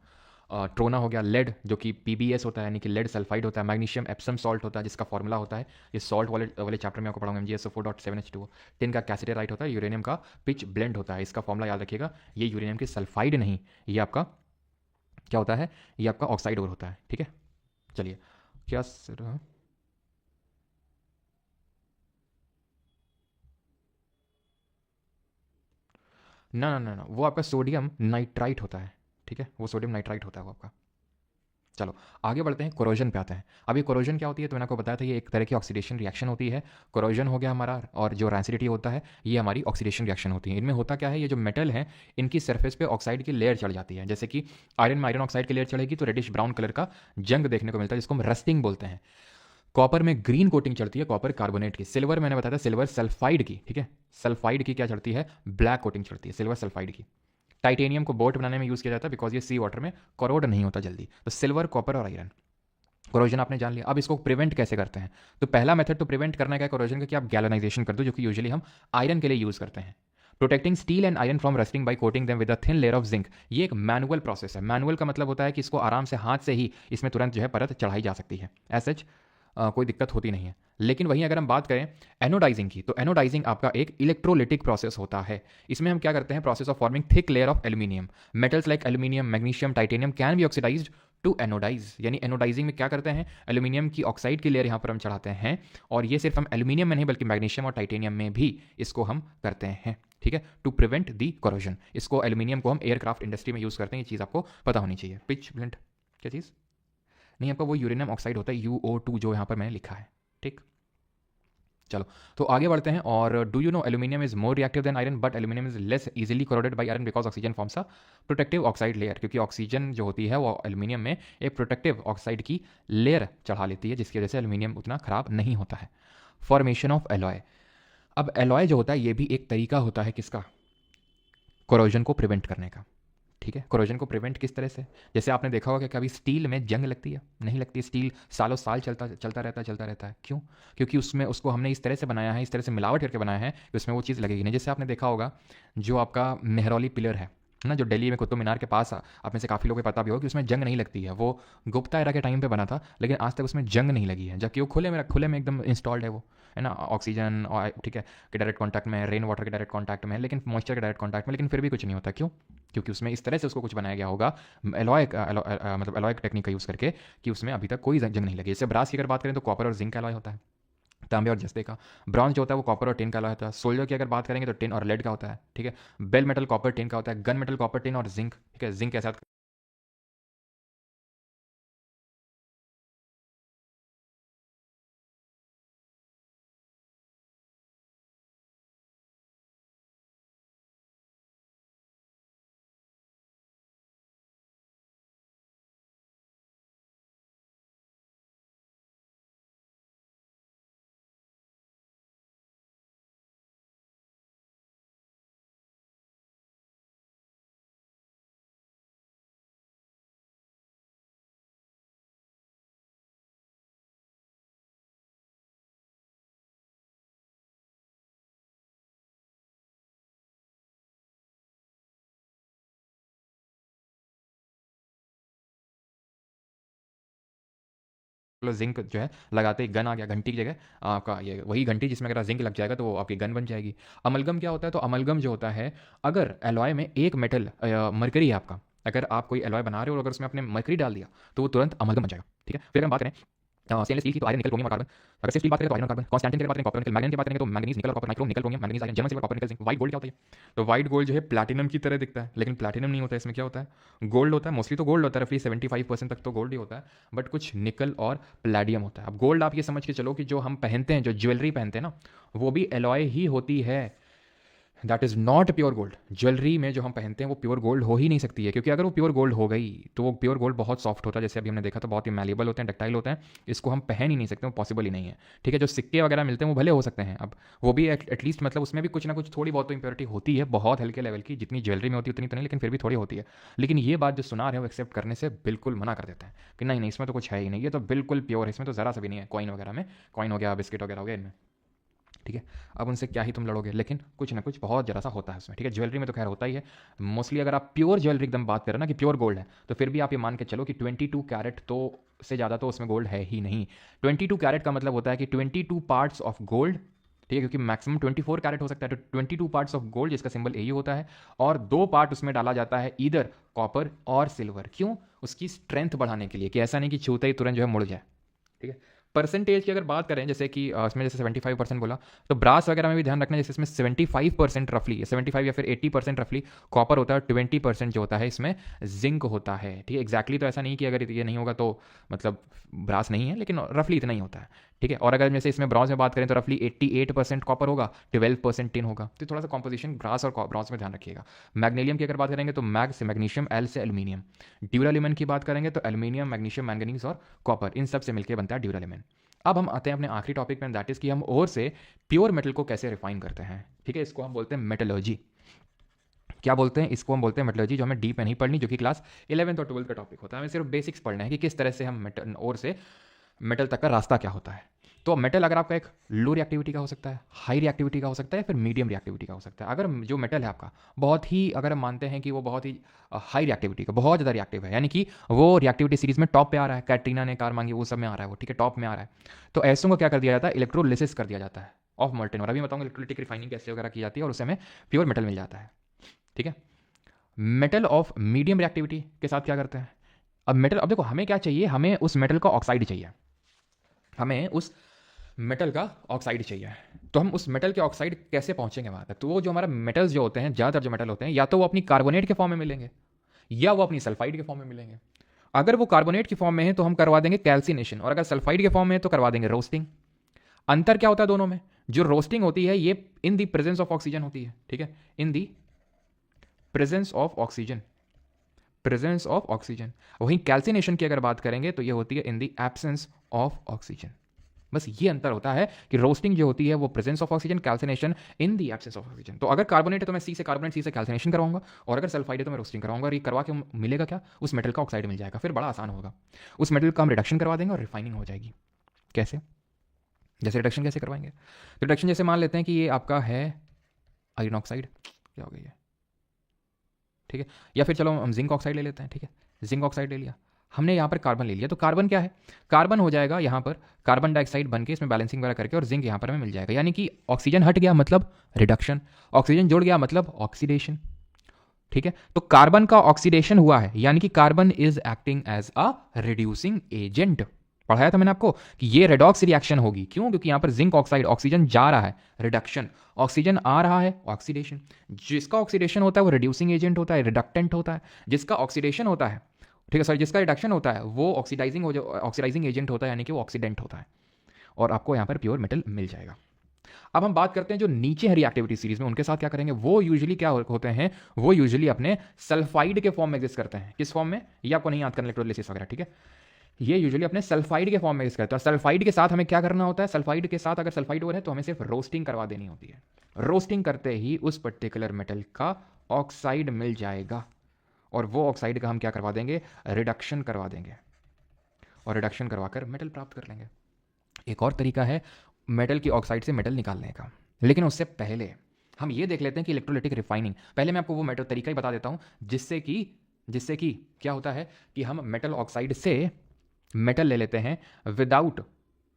ट्रोना हो गया, लेड जो कि PbS होता है, यानी कि लेड सल्फाइड होता है। मैग्नीशियम एप्सम सॉल्ट होता है जिसका फॉर्मूला होता है, ये सॉल्ट वाले वाले चैप्टर में आपको पढ़ाऊंगा, MgSO4.7H2O। टिन का कैसिटेराइट होता है, यूरेनियम का पिच ब्लेंड होता है, इसका फॉर्मूला याद रखिएगा, ये यूरेनियम की सल्फाइड नहीं, ये आपका क्या होता है? ये आपका ऑक्साइड और होता है। ठीक है, चलिए क्या ना ना ना ना, वो आपका सोडियम नाइट्राइट होता है। ठीक है, वो सोडियम नाइट्राइट होता है वो आपका। चलो आगे बढ़ते हैं, कोरोजन पे आते हैं। अब ये कोरोजन क्या होती है? तो मैंने आपको बताया था ये एक तरह की ऑक्सीडेशन रिएक्शन होती है। कोरोजन हो गया हमारा, और जो रैंसिडिटी होता है ये हमारी ऑक्सीडेशन रिएक्शन होती है। इनमें होता क्या है? ये जो मेटल है इनकी सरफेस पे ऑक्साइड की लेयर चढ़ जाती है। जैसे कि आयरन में आयरन ऑक्साइड की लेयर चढ़ेगी तो रेडिश ब्राउन कलर का जंग देखने को मिलता है जिसको हम रस्टिंग बोलते हैं। कॉपर में ग्रीन कोटिंग चढ़ती है कॉपर कार्बोनेट की। सिल्वर मैंने बताया था सिल्वर सल्फाइड की, ठीक है, सल्फाइड की क्या चढ़ती है? ब्लैक कोटिंग चढ़ती है सिल्वर सल्फाइड की। टाइटेनियम को बोट बनाने में यूज किया जाता है बिकॉज ये सी वाटर में करोड नहीं होता जल्दी। तो सिल्वर, कॉपर और आयरन। कोरोजन आपने जान लिया। अब इसको प्रिवेंट कैसे करते हैं? तो पहला मेथड तो प्रिवेंट करने का है कोरोजन का कि आप गैल्वेनाइजेशन कर दो, जो कि यूजुअली हम आयरन के लिए यूज करते हैं। Protecting steel and iron from rusting by coating them with a thin layer of zinc. ये एक मैनुअल प्रोसेस है। मैनुअल का मतलब होता है कि इसको आराम से हाथ से ही इसमें तुरंत जो है परत चढ़ाई जा सकती है, ऐसे कोई दिक्कत होती नहीं है। लेकिन वहीं अगर हम बात करें एनोडाइजिंग की, तो एनोडाइजिंग आपका एक इलेक्ट्रोलिटिक प्रोसेस होता है। इसमें हम क्या करते हैं? Process of forming thick layer of aluminium. Metals like aluminium, magnesium, titanium can be oxidised to anodise. यानी एनोडाइजिंग में क्या करते हैं? एल्यूमिनियम की ऑक्साइड की लेयर यहाँ पर हम चढ़ाते हैं, और ये सिर्फ हम एल्यूमिनियम में नहीं बल्कि मैग्नीशियम और टाइटेनियम में भी इसको हम करते हैं। ठीक है, टू प्रिवेंट दी कोरोजन। इसको एल्यूमिनियम को हम एयरक्राफ्ट इंडस्ट्री में यूज करते हैं, ये चीज़ आपको पता होनी चाहिए। पिच ब्लेंड क्या चीज़ नहीं, आपका वो यूरेनियम ऑक्साइड होता है UO2 जो यहाँ पर मैंने लिखा है। ठीक, चलो तो आगे बढ़ते हैं। और do you know aluminium is more reactive than iron but aluminium is less easily corroded by iron because oxygen forms a protective oxide layer, क्योंकि ऑक्सीजन जो होती है वो एल्यूमिनियम में एक प्रोटेक्टिव ऑक्साइड की लेयर चढ़ा लेती है, जिसकी वजह से एल्यूमिनियम उतना खराब नहीं होता है। Formation of alloy. अब एलॉय जो होता है ये भी एक तरीका होता है किसका, कोरोजन को प्रिवेंट करने का। ठीक है, कोरोजन को प्रिवेंट किस तरह से, जैसे आपने देखा होगा कि कभी स्टील में जंग लगती है, नहीं लगती। स्टील सालों साल चलता रहता है। क्यों? क्योंकि उसमें उसको हमने इस तरह से बनाया है, इस तरह से मिलावट करके बनाया है कि उसमें वो चीज़ लगेगी नहीं। जैसे आपने देखा होगा जो आपका मेहरौली पिलर है ना, जो दिल्ली में कुतुब मीनार के पास, आप में से काफ़ी लोगों को पता भी होगा कि उसमें जंग नहीं लगती है। वो गुप्ता एरा के टाइम पे बना था, लेकिन आज तक उसमें जंग नहीं लगी है, जबकि वो खुले में एकदम इंस्टॉल्ड है वो, है ना। ऑक्सीजन और ठीक है के डायरेक्ट कॉन्टैक्ट में, रेन वाटर के डायरेक्ट कॉन्टैक्ट में, लेकिन मॉइस्चर के डायरेक्ट कॉन्टैक्ट में, लेकिन फिर भी कुछ नहीं होता। क्यों? क्योंकि उसमें इस तरह से उसको कुछ बनाया गया होगा मतलब एलॉय टेक्निक का यूज़ करके, कि उसमें अभी तक कोई जंग नहीं लगी। जैसे ब्रास की अगर बात करें तो कॉपर और जिंक का एलॉय होता है, तांबे और जस्ते का। ब्रॉन्ज जो होता है वो कॉपर और टिन का एलॉय होता है। सोल्जर की अगर बात करेंगे तो टिन और लेड का होता है। ठीक है, बेल मेटल कॉपर टिन का होता है। गन मेटल कॉपर टिन और जिंक। ठीक है, जिंक के साथ जिंक जो है लगाते ही गन आ गया, घंटी की जगह आपका ये वही घंटी, जिसमें अगर जिंक लग जाएगा तो वो आपकी गन बन जाएगी। अमलगम क्या होता है? तो अमलगम जो होता है, अगर एलॉय में एक मेटल मरकरी है आपका, अगर आप कोई एलॉय बना रहे हो और अगर उसमें आपने मरकरी डाल दिया तो वो तुरंत अमलगम बन जाएगा। ठीक है, फिर हम बात करें स्टेनलेस स्टील की, तो आयरन निकल क्रोमियम और कार्बन। अगर सिर्फ स्टील बात करें तो आयरन और कार्बन। कॉन्स्टेंटिन की बात करें कॉपर निकल। मैग्नीज की बात करेंगे तो मैंगनीज निकल और copper nichrome nickel chromium manganese iron German silver copper nickel zinc. White gold क्या होता है? तो व्हाइट गोल्ड जो है प्लैटिनम की तरह दिखता है, लेकिन प्लैटिनम नहीं होता है। इसमें क्या होता है? गोल्ड होता है। मोस्टली तो गोल्ड होता है, रफली 75% तक तो गोल्ड ही होता है, बट कुछ निकल और प्लैडियम होता है। अब गोल्ड आप ये समझ के चलो कि जो हम पहनते हैं, जो ज्वेलरी पहनते हैं ना, वो भी एलॉय ही होती है। That is not pure gold. Jewellery में जो हम पहनते हैं वो प्योर गोल्ड हो ही नहीं सकती है, क्योंकि अगर वो प्योर गोल्ड हो गई तो वो प्योर गोल्ड बहुत सॉफ्ट होता है, जैसे अभी हमने देखा, तो बहुत ही मैलेबल होते हैं, डक्टाइल होते हैं। इसको हम पहन ही नहीं सकते, वो पॉसिबल ही नहीं है। ठीक है, जो सिक्के वगैरह मिलते हैं वो भले हो सकते हैं, अब वो भी एटलीस्ट मतलब उसमें भी कुछ ना कुछ थोड़ी बहुत तो इंप्योरिटी होती है, बहुत हल्के लेवल की, जितनी ज्वेलरी में होती है उतनी तो नहीं, लेकिन फिर भी थोड़ी होती है। लेकिन ये बात जो सुना रहे हैं वो एक्सेप्ट करने से बिल्कुल मना कर देते हैं कि नहीं नहीं, इसमें तो कुछ है ही नहीं, ये तो बिल्कुल प्योर है, इसमें तो ज़रा सा भी नहीं है। कॉइन वगैरह में, कॉइन हो गया, बिस्किट वगैरह हो गया, इनमें ठीक है। अब उनसे क्या ही तुम लड़ोगे, लेकिन कुछ ना कुछ बहुत जरा सा होता है उसमें। ठीक है, ज्वेलरी में तो खैर होता ही है मोस्टली। अगर आप प्योर ज्वेलरी एकदम बात करें ना कि प्योर गोल्ड है, तो फिर भी आप ये मान के चलो कि 22 कैरेट तो से ज़्यादा तो उसमें गोल्ड है ही नहीं। 22 कैरेट का मतलब होता है कि 22 पार्ट्स ऑफ गोल्ड। ठीक है, क्योंकि मैक्सिमम 24 कैरेट हो सकता है, तो 22 पार्ट्स ऑफ गोल्ड, जिसका सिंबल ए होता है, और 2 पार्ट उसमें डाला जाता है इधर कॉपर और सिल्वर। क्यों? उसकी स्ट्रेंथ बढ़ाने के लिए, कि ऐसा नहीं कि छूते ही तुरंत जो है मुड़ जाए। ठीक है, परसेंटेज की अगर बात करें, जैसे कि इसमें जैसे 75% बोला, तो ब्रास वगैरह में भी ध्यान रखना, जैसे इसमें 75% रफली, 75 या फिर 80% रफली कॉपर होता है, 20% जो होता है इसमें जिंक होता है। ठीक है, एक्जैक्टली तो ऐसा नहीं कि अगर ये नहीं होगा तो मतलब ब्रास नहीं है, लेकिन रफली इतना ही होता है। ठीक है, और अगर जैसे इसमें ब्रॉन्ज में बात करें तो रफली 88% कॉपर होगा, 12% टिन होगा। तो थोड़ा सा कॉम्पोजिशन ब्रास और ब्रॉन्ज में ध्यान रखिएगा। मैग्नीशियम की अगर बात करेंगे तो मैग से मैग्नीशियम, एल से एल्यूमिनियम। ड्यूरालिमन की बात करेंगे तो एल्यूमिनियम, मैग्नीशियम, मैंगनीज और कॉपर, इन सब से मिलकर बनता है ड्यूरालिमन। अब हम आते हैं अपने आखिरी टॉपिक में, दैट इज कि हम ओर से प्योर मेटल को कैसे रिफाइन करते हैं। ठीक है, इसको हम बोलते हैं मेटलर्जी। क्या बोलते हैं इसको? हम बोलते हैं मेटलर्जी, जो हमें डीप में नहीं पढ़नी, जो कि क्लास 11th और 12th का टॉपिक होता है। हमें सिर्फ बेसिक्स पढ़ना है कि किस तरह से हम मेटल ओर से मेटल तक का रास्ता क्या होता है। तो मेटल अगर आपका एक लो रिएक्टिविटी का हो सकता है, हाई रिएक्टिविटी का हो सकता है, या फिर मीडियम रिएक्टिविटी का हो सकता है। अगर जो मेटल है आपका बहुत ही, अगर हम मानते हैं कि वो बहुत ही हाई रिएक्टिविटी का, बहुत ज़्यादा रिएक्टिव है, यानी कि वो रिएक्टिविटी सीरीज में टॉप पे आ रहा है, कैटरीना ने कार मांगी वो सब में आ रहा है वो, ठीक है, टॉप में आ रहा है, तो ऐसों को क्या कर दिया जाता है? इलेक्ट्रोलिसिस कर दिया जाता है ऑफ मोल्टेन। और अभी बताऊंगा इलेक्ट्रोलिटिक रिफाइनिंग कैसे वगैरह की जाती है, और उससे हमें प्योर मेटल मिल जाता है। ठीक है, मेटल ऑफ मीडियम रिएक्टिविटी के साथ क्या करते हैं? अब मेटल, अब देखो हमें क्या चाहिए, हमें उस मेटल का ऑक्साइड चाहिए, हमें उस मेटल का ऑक्साइड चाहिए। तो हम उस मेटल के ऑक्साइड कैसे पहुंचेंगे वहां तक? तो वो जो हमारा मेटल्स जो होते हैं, ज़्यादातर जो मेटल होते हैं, या तो वो अपनी कार्बोनेट के फॉर्म में मिलेंगे, या वो अपनी सल्फाइड के फॉर्म में मिलेंगे। अगर वो कार्बोनेट की फॉर्म में है तो हम करवा देंगे कैल्सिनेशन, और अगर सल्फाइड के फॉर्म में है तो करवा देंगे रोस्टिंग। अंतर क्या होता है दोनों में? जो रोस्टिंग होती है ये in the presence of oxygen होती है, ठीक है, in the presence of oxygen, presence of oxygen. वहीं कैल्सिनेशन की अगर बात करेंगे तो ये होती है in the absence of oxygen. बस ये अंतर होता है कि रोस्टिंग जो होती है वो presence of oxygen, calcination in the absence of oxygen. तो अगर कार्बोनेट है तो मैं सी से कार्बोनेट, सी से कैल्सिनेशन करवाऊंगा, और अगर सल्फाइड है तो मैं रोस्टिंग करवाऊंगा। और ये करवा के मिलेगा क्या, उस मेटल का ऑक्साइड मिल जाएगा, फिर बड़ा आसान होगा। उस मेटल का हम रिडक्शन करवा देंगे और रिफाइनिंग हो जाएगी। कैसे, जैसे रिडक्शन कैसे करवाएंगे, तो रिडक्शन जैसे मान लेते हैं कि ये आपका है आयरन ऑक्साइड, क्या हो गई है, ठीक है, या फिर चलो हम जिंक ऑक्साइड ले लेते हैं, ठीक है, जिंक ऑक्साइड ले लिया हमने, यहाँ पर कार्बन ले लिया, तो कार्बन क्या है, कार्बन हो जाएगा यहाँ पर कार्बन डाइऑक्साइड बन के इसमें बैलेंसिंग वगैरह करके, और जिंक यहाँ पर हमें मिल जाएगा। यानी कि ऑक्सीजन हट गया मतलब रिडक्शन, ऑक्सीजन जुड़ गया मतलब ऑक्सीडेशन, ठीक है। तो कार्बन का ऑक्सीडेशन हुआ है, यानी कि carbon is acting as a reducing agent. पढ़ाया था मैंने आपको कि ये रेडॉक्स रिएक्शन होगी, क्यों, क्योंकि यहां पर जिंक ऑक्साइड, ऑक्सीजन जा रहा है रिडक्शन, ऑक्सीजन आ रहा है ऑक्सीडेशन। जिसका ऑक्सीडेशन होता है वो रिड्यूसिंग एजेंट होता है, रिडक्टेंट होता है। जिसका ऑक्सीडेशन होता है, ठीक है, सॉरी, जिसका रिडक्शन होता है वो ऑक्सीडाइजिंग एजेंट होता है, यानी कि वो ऑक्सीडेंट होता है, और आपको यहाँ पर प्योर मेटल मिल जाएगा। अब हम बात करते हैं जो नीचे है रिएक्टिविटी सीरीज में, उनके साथ क्या करेंगे। वो यूजुअली क्या होते हैं, वो यूजुअली अपने सल्फाइड के फॉर्म में एग्जिस्ट करते हैं। किस फॉर्म में, ये आपको नहीं याद करना, इलेक्ट्रोलिसिस वगैरह, ठीक है। ये यूजुअली अपने सल्फाइड के फॉर्म में एग्जिस्ट करते हैं। और सल्फाइड के साथ हमें क्या करना होता है, सल्फाइड के साथ अगर सल्फाइड और है तो हमें सिर्फ रोस्टिंग करवा देनी होती है। रोस्टिंग करते ही उस पर्टिकुलर मेटल का ऑक्साइड मिल जाएगा, और वो ऑक्साइड का हम क्या करवा देंगे, रिडक्शन करवा देंगे, और रिडक्शन करवाकर मेटल प्राप्त कर लेंगे। एक और तरीका है मेटल की ऑक्साइड से मेटल निकालने का, लेकिन उससे पहले हम ये देख लेते हैं कि इलेक्ट्रोलिटिक रिफाइनिंग। पहले मैं आपको वो मेटल तरीका ही बता देता हूं जिससे कि क्या होता है कि हम मेटल ऑक्साइड से मेटल ले लेते हैं without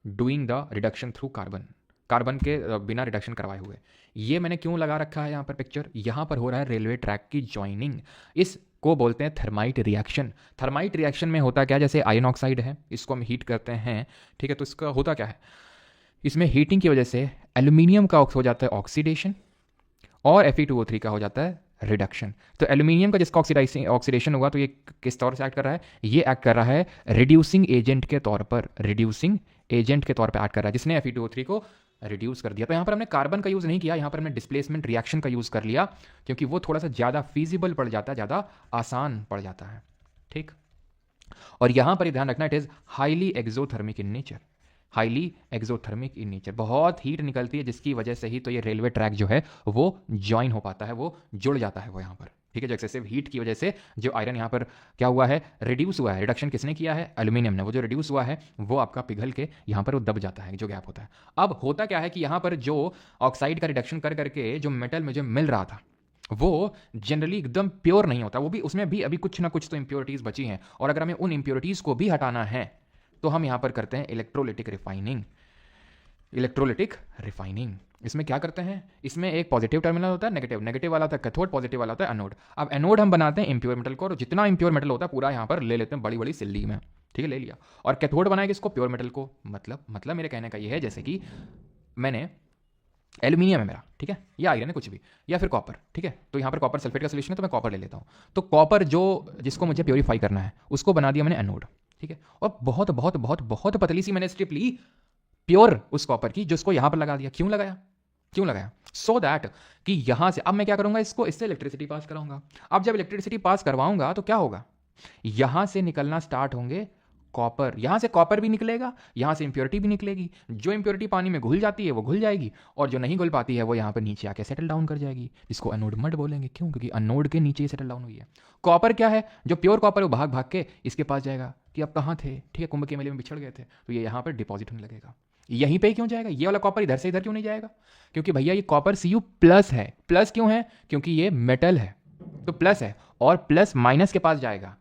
doing the reduction through carbon, carbon के बिना रिडक्शन करवाए हुए। ये मैंने क्यों लगा रखा है यहाँ पर पिक्चर, यहाँ पर हो रहा है रेलवे ट्रैक की ज्वाइनिंग, इसको बोलते हैं थर्माइट रिएक्शन। थर्माइट रिएक्शन में होता क्या, जैसे आयरन ऑक्साइड है, इसको हम हीट करते हैं, ठीक है, तो इसका होता क्या है, इसमें हीटिंग की वजह से एल्यूमिनियम का हो जाता है ऑक्सीडेशन, और Fe2O3 का हो जाता है रिडक्शन। तो एल्यूमिनियम का जिसका ऑक्सीडेशन हुआ तो ये किस तौर से एक्ट कर रहा है, ये एक्ट कर रहा है रिड्यूसिंग एजेंट के तौर पर, रिड्यूसिंग एजेंट के तौर पर एक्ट कर रहा है, जिसने Fe2O3 को रिड्यूस कर दिया। तो यहाँ पर हमने कार्बन का यूज़ नहीं किया, यहाँ पर हमने डिस्प्लेसमेंट रिएक्शन का यूज़ कर लिया, क्योंकि वो थोड़ा सा ज़्यादा फीजिबल पड़ जाता है, ज़्यादा आसान पड़ जाता है, ठीक। और यहाँ पर ध्यान रखना, it is highly exothermic in nature, highly exothermic in nature, बहुत हीट निकलती है, जिसकी वजह से ही तो ये रेलवे ट्रैक जो है वो ज्वाइन हो पाता है, वो जुड़ जाता है वो यहाँ पर, ठीक है। जो एक्सेसिव हीट की वजह से जो आयरन यहाँ पर क्या हुआ है, रिड्यूस हुआ है, रिडक्शन किसने किया है, एल्यूमिनियम ने, वो जो रिड्यूस हुआ है वो आपका पिघल के यहाँ पर वो दब जाता है, जो गैप होता है। अब होता क्या है कि यहाँ पर जो ऑक्साइड का रिडक्शन कर करके जो मेटल मुझे मिल रहा था वो जनरली एकदम प्योर नहीं होता, वो भी उसमें भी अभी कुछ ना कुछ तो इंप्योरिटीज़ बची हैं, और अगर हमें उन इंप्योरिटीज़ को भी हटाना है तो हम यहां पर करते हैं इलेक्ट्रोलिटिक रिफाइनिंग। इलेक्ट्रोलिटिक रिफाइनिंग इसमें क्या करते हैं, इसमें एक पॉजिटिव टर्मिनल होता है, नेगेटिव, नेगेटिव वाला होता है कैथोड, पॉजिटिव वाला होता है एनोड। अब एनोड हम बनाते हैं इंप्योर मेटल को, और जितना इंप्योर मेटल होता है पूरा यहां पर ले लेते हैं बड़ी बड़ी सिल्ली में, ठीक है, ले लिया। और कैथोड बनाएगा इसको प्योर मेटल को, मतलब मेरे कहने का ये है, जैसे कि मैंने एल्यूमिनियम है मेरा, ठीक है, या आयरन है कुछ भी, या फिर कॉपर, ठीक है, तो यहाँ पर कॉपर सल्फेट का सोल्यूशन है तो मैं कॉपर ले लेता हूँ। तो कॉपर जो जिसको मुझे प्योरीफाई करना है उसको बना दिया मैंने एनोड, ठीक है, और बहुत बहुत बहुत बहुत पतली सी मैंने स्ट्रिप ली प्योर उस कॉपर की, जो उसको यहां पर लगा दिया। क्यों लगाया, सो दैट कि यहां से अब मैं क्या करूंगा, इससे इलेक्ट्रिसिटी पास कराऊंगा। अब जब इलेक्ट्रिसिटी पास करवाऊंगा तो क्या होगा, यहां से निकलना स्टार्ट होंगे कॉपर, यहां से कॉपर भी निकलेगा, यहां से इंप्योरिटी भी निकलेगी। जो इंप्योरिटी पानी में घुल जाती है वो घुल जाएगी, और जो नहीं घुल पाती है वो यहां पर नीचे आके सेटल डाउन कर जाएगी, जिसको अनोड मड बोलेंगे। क्यों, क्योंकि अनोड के नीचे ही सेटल डाउन हुई है। कॉपर क्या है, जो प्योर कॉपर है वो भाग भाग के इसके पास जाएगा कि अब कहां थे, ठीक है, कुंभ के मेले में बिछड़ गए थे, तो ये यहां पर डिपॉजिट होने लगेगा। यहीं पे ही क्यों जाएगा, ये वाला कॉपर इधर से इधर क्यों नहीं जाएगा, क्योंकि भैया ये कॉपर Cu प्लस है। प्लस क्यों है, क्योंकि ये मेटल है तो प्लस है, और प्लस माइनस के पास जाएगा,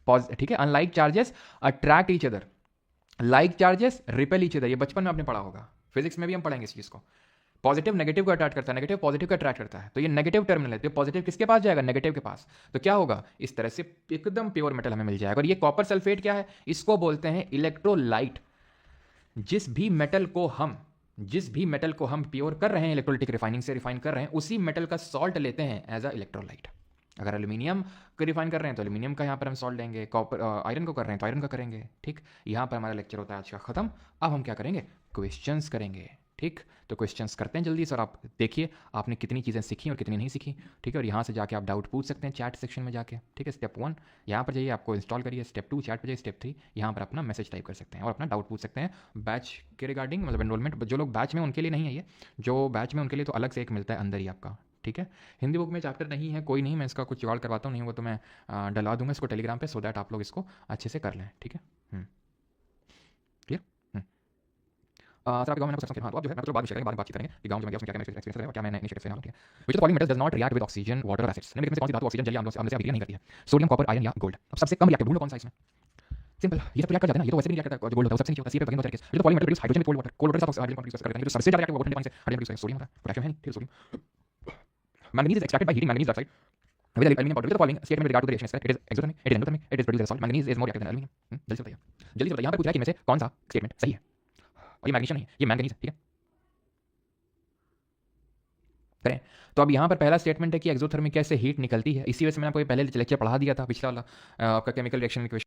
ठीक है। Unlike charges attract each other, like charges repel each other, ये बचपन में आपने पढ़ा होगा, फिजिक्स में भी हम पढ़ेंगे इस चीज को। पॉजिटिव नेगेटिव को अट्रैक्ट करता है, नेगेटिव पॉजिटिव को अट्रैक्ट करता है, तो ये नेगेटिव टर्मिनल है, तो पॉजिटिव किसके पास जाएगा, नेगेटिव के पास। तो क्या होगा, इस तरह से एकदम प्योर मेटल हमें मिल जाएगा। और ये कॉपर सल्फेट क्या है, इसको बोलते हैं इलेक्ट्रोलाइट। जिस भी मेटल को हम प्योर कर रहे हैं, इलेक्ट्रोलिटिक रिफाइनिंग से रिफाइन कर रहे हैं, उसी मेटल का सॉल्ट लेते हैं एज अ इलेक्ट्रोलाइट। अगर एल्यूमिनियम को रिफाइन कर रहे हैं तो एल्यूमिनियम का यहाँ पर हम सॉल्ट लेंगे, कॉपर आयरन को कर रहे हैं तो आयरन का करेंगे, ठीक। यहाँ पर हमारा लेक्चर होता है आज का खत्म। अब हम क्या करेंगे, क्वेश्चंस करेंगे, ठीक, तो क्वेश्चंस करते हैं जल्दी से और आप देखिए आपने कितनी चीज़ें सीखी और कितनी नहीं सीखी। ठीक है, और यहाँ से जाके आप डाउट पूछ सकते हैं चैट सेक्शन में जाके। ठीक है, स्टेप 1 यहाँ पर जाइए, आपको इंस्टॉल करिए। स्टेप 2 चैट पर जाइए। स्टेप 3 यहाँ पर अपना मैसेज टाइप कर सकते हैं और अपना डाउट पूछ सकते हैं बैच के रिगार्डिंग, मतलब एनरोलमेंट। जो लोग बैच में उनके लिए नहीं है ये, जो बैच में उनके लिए तो अलग से एक मिलता है अंदर ही आपका। ठीक है, हिंदी बुक में चैप्टर नहीं है, कोई नहीं, मैं इसका कुछ जुगाड़ करवाता हूँ, नहीं वो तो मैं डला दूंगा इसको टेलीग्राम पे, सो दैट आप लोग इसको अच्छे से कर लें। ठीक है, क्लियर। सर आपके गाँव में ना कुछ सत्संग हाँ, तो आप जो है मैं तो बाद में शेयर करेंगे, बाद में बातचीत करेंगे कि गाँव में क्या क्या एक्सपीरियंस रहा, क्या मैंने इनिशिएटिव से हासिल किया। Which of the following metals does not react with oxygen, water और एसिड्स। निम्नलिखित में से कौन सी धातु ऑक्सीजन, जलीय अम्लों से अभिक्रिया नहीं करती है? सोडियम, कॉपर, आयरन या गोल्ड। अब सबसे कम रिएक्टिव ढूंढो कौन सा इसमें। सिंपल, ये सब रिएक्ट कर जाते हैं ना, ये तो वैसे भी रिएक्ट करता है, जो गोल्ड होता है सबसे नीचे होता है, सी पे बगेन होता है। ये तो polymer produce hydrogen with cold water, cold water के साथ हाइड्रोजन प्रोड्यूस करते हैं, जो सबसे ज्यादा रिएक्ट होगा वो ठंडे पानी से हाइड्रोजन प्रोड्यूस करेगा। सोडियम होता है, पोटेशियम है नहीं, ठीक है sodium. Manganese is extracted by heating manganese oxide with aluminum powder. With the following statement with regard to the reaction is correct. It is exothermic, it is endothermic, it is produced as a salt. Manganese is more reactive than aluminum. जल्दी से बताइए, जल्दी से बताइए। यहाँ पे पूछ रहा है कि इनमें से कौन सा स्टेटमेंट सही है, और ये मैग्नीशियम नहीं है, ये मैंगनीज है। ठीक है, करें। तो अब यहाँ पर पहला स्टेटमेंट है कि एक्सोथर्मिक से हीट निकलती है। इसी वजह से मैंने आपको पहले लेक्चर पढ़ा दिया था, पिछला वाला आपका केमिकल रिएक्शन इक्वेशन।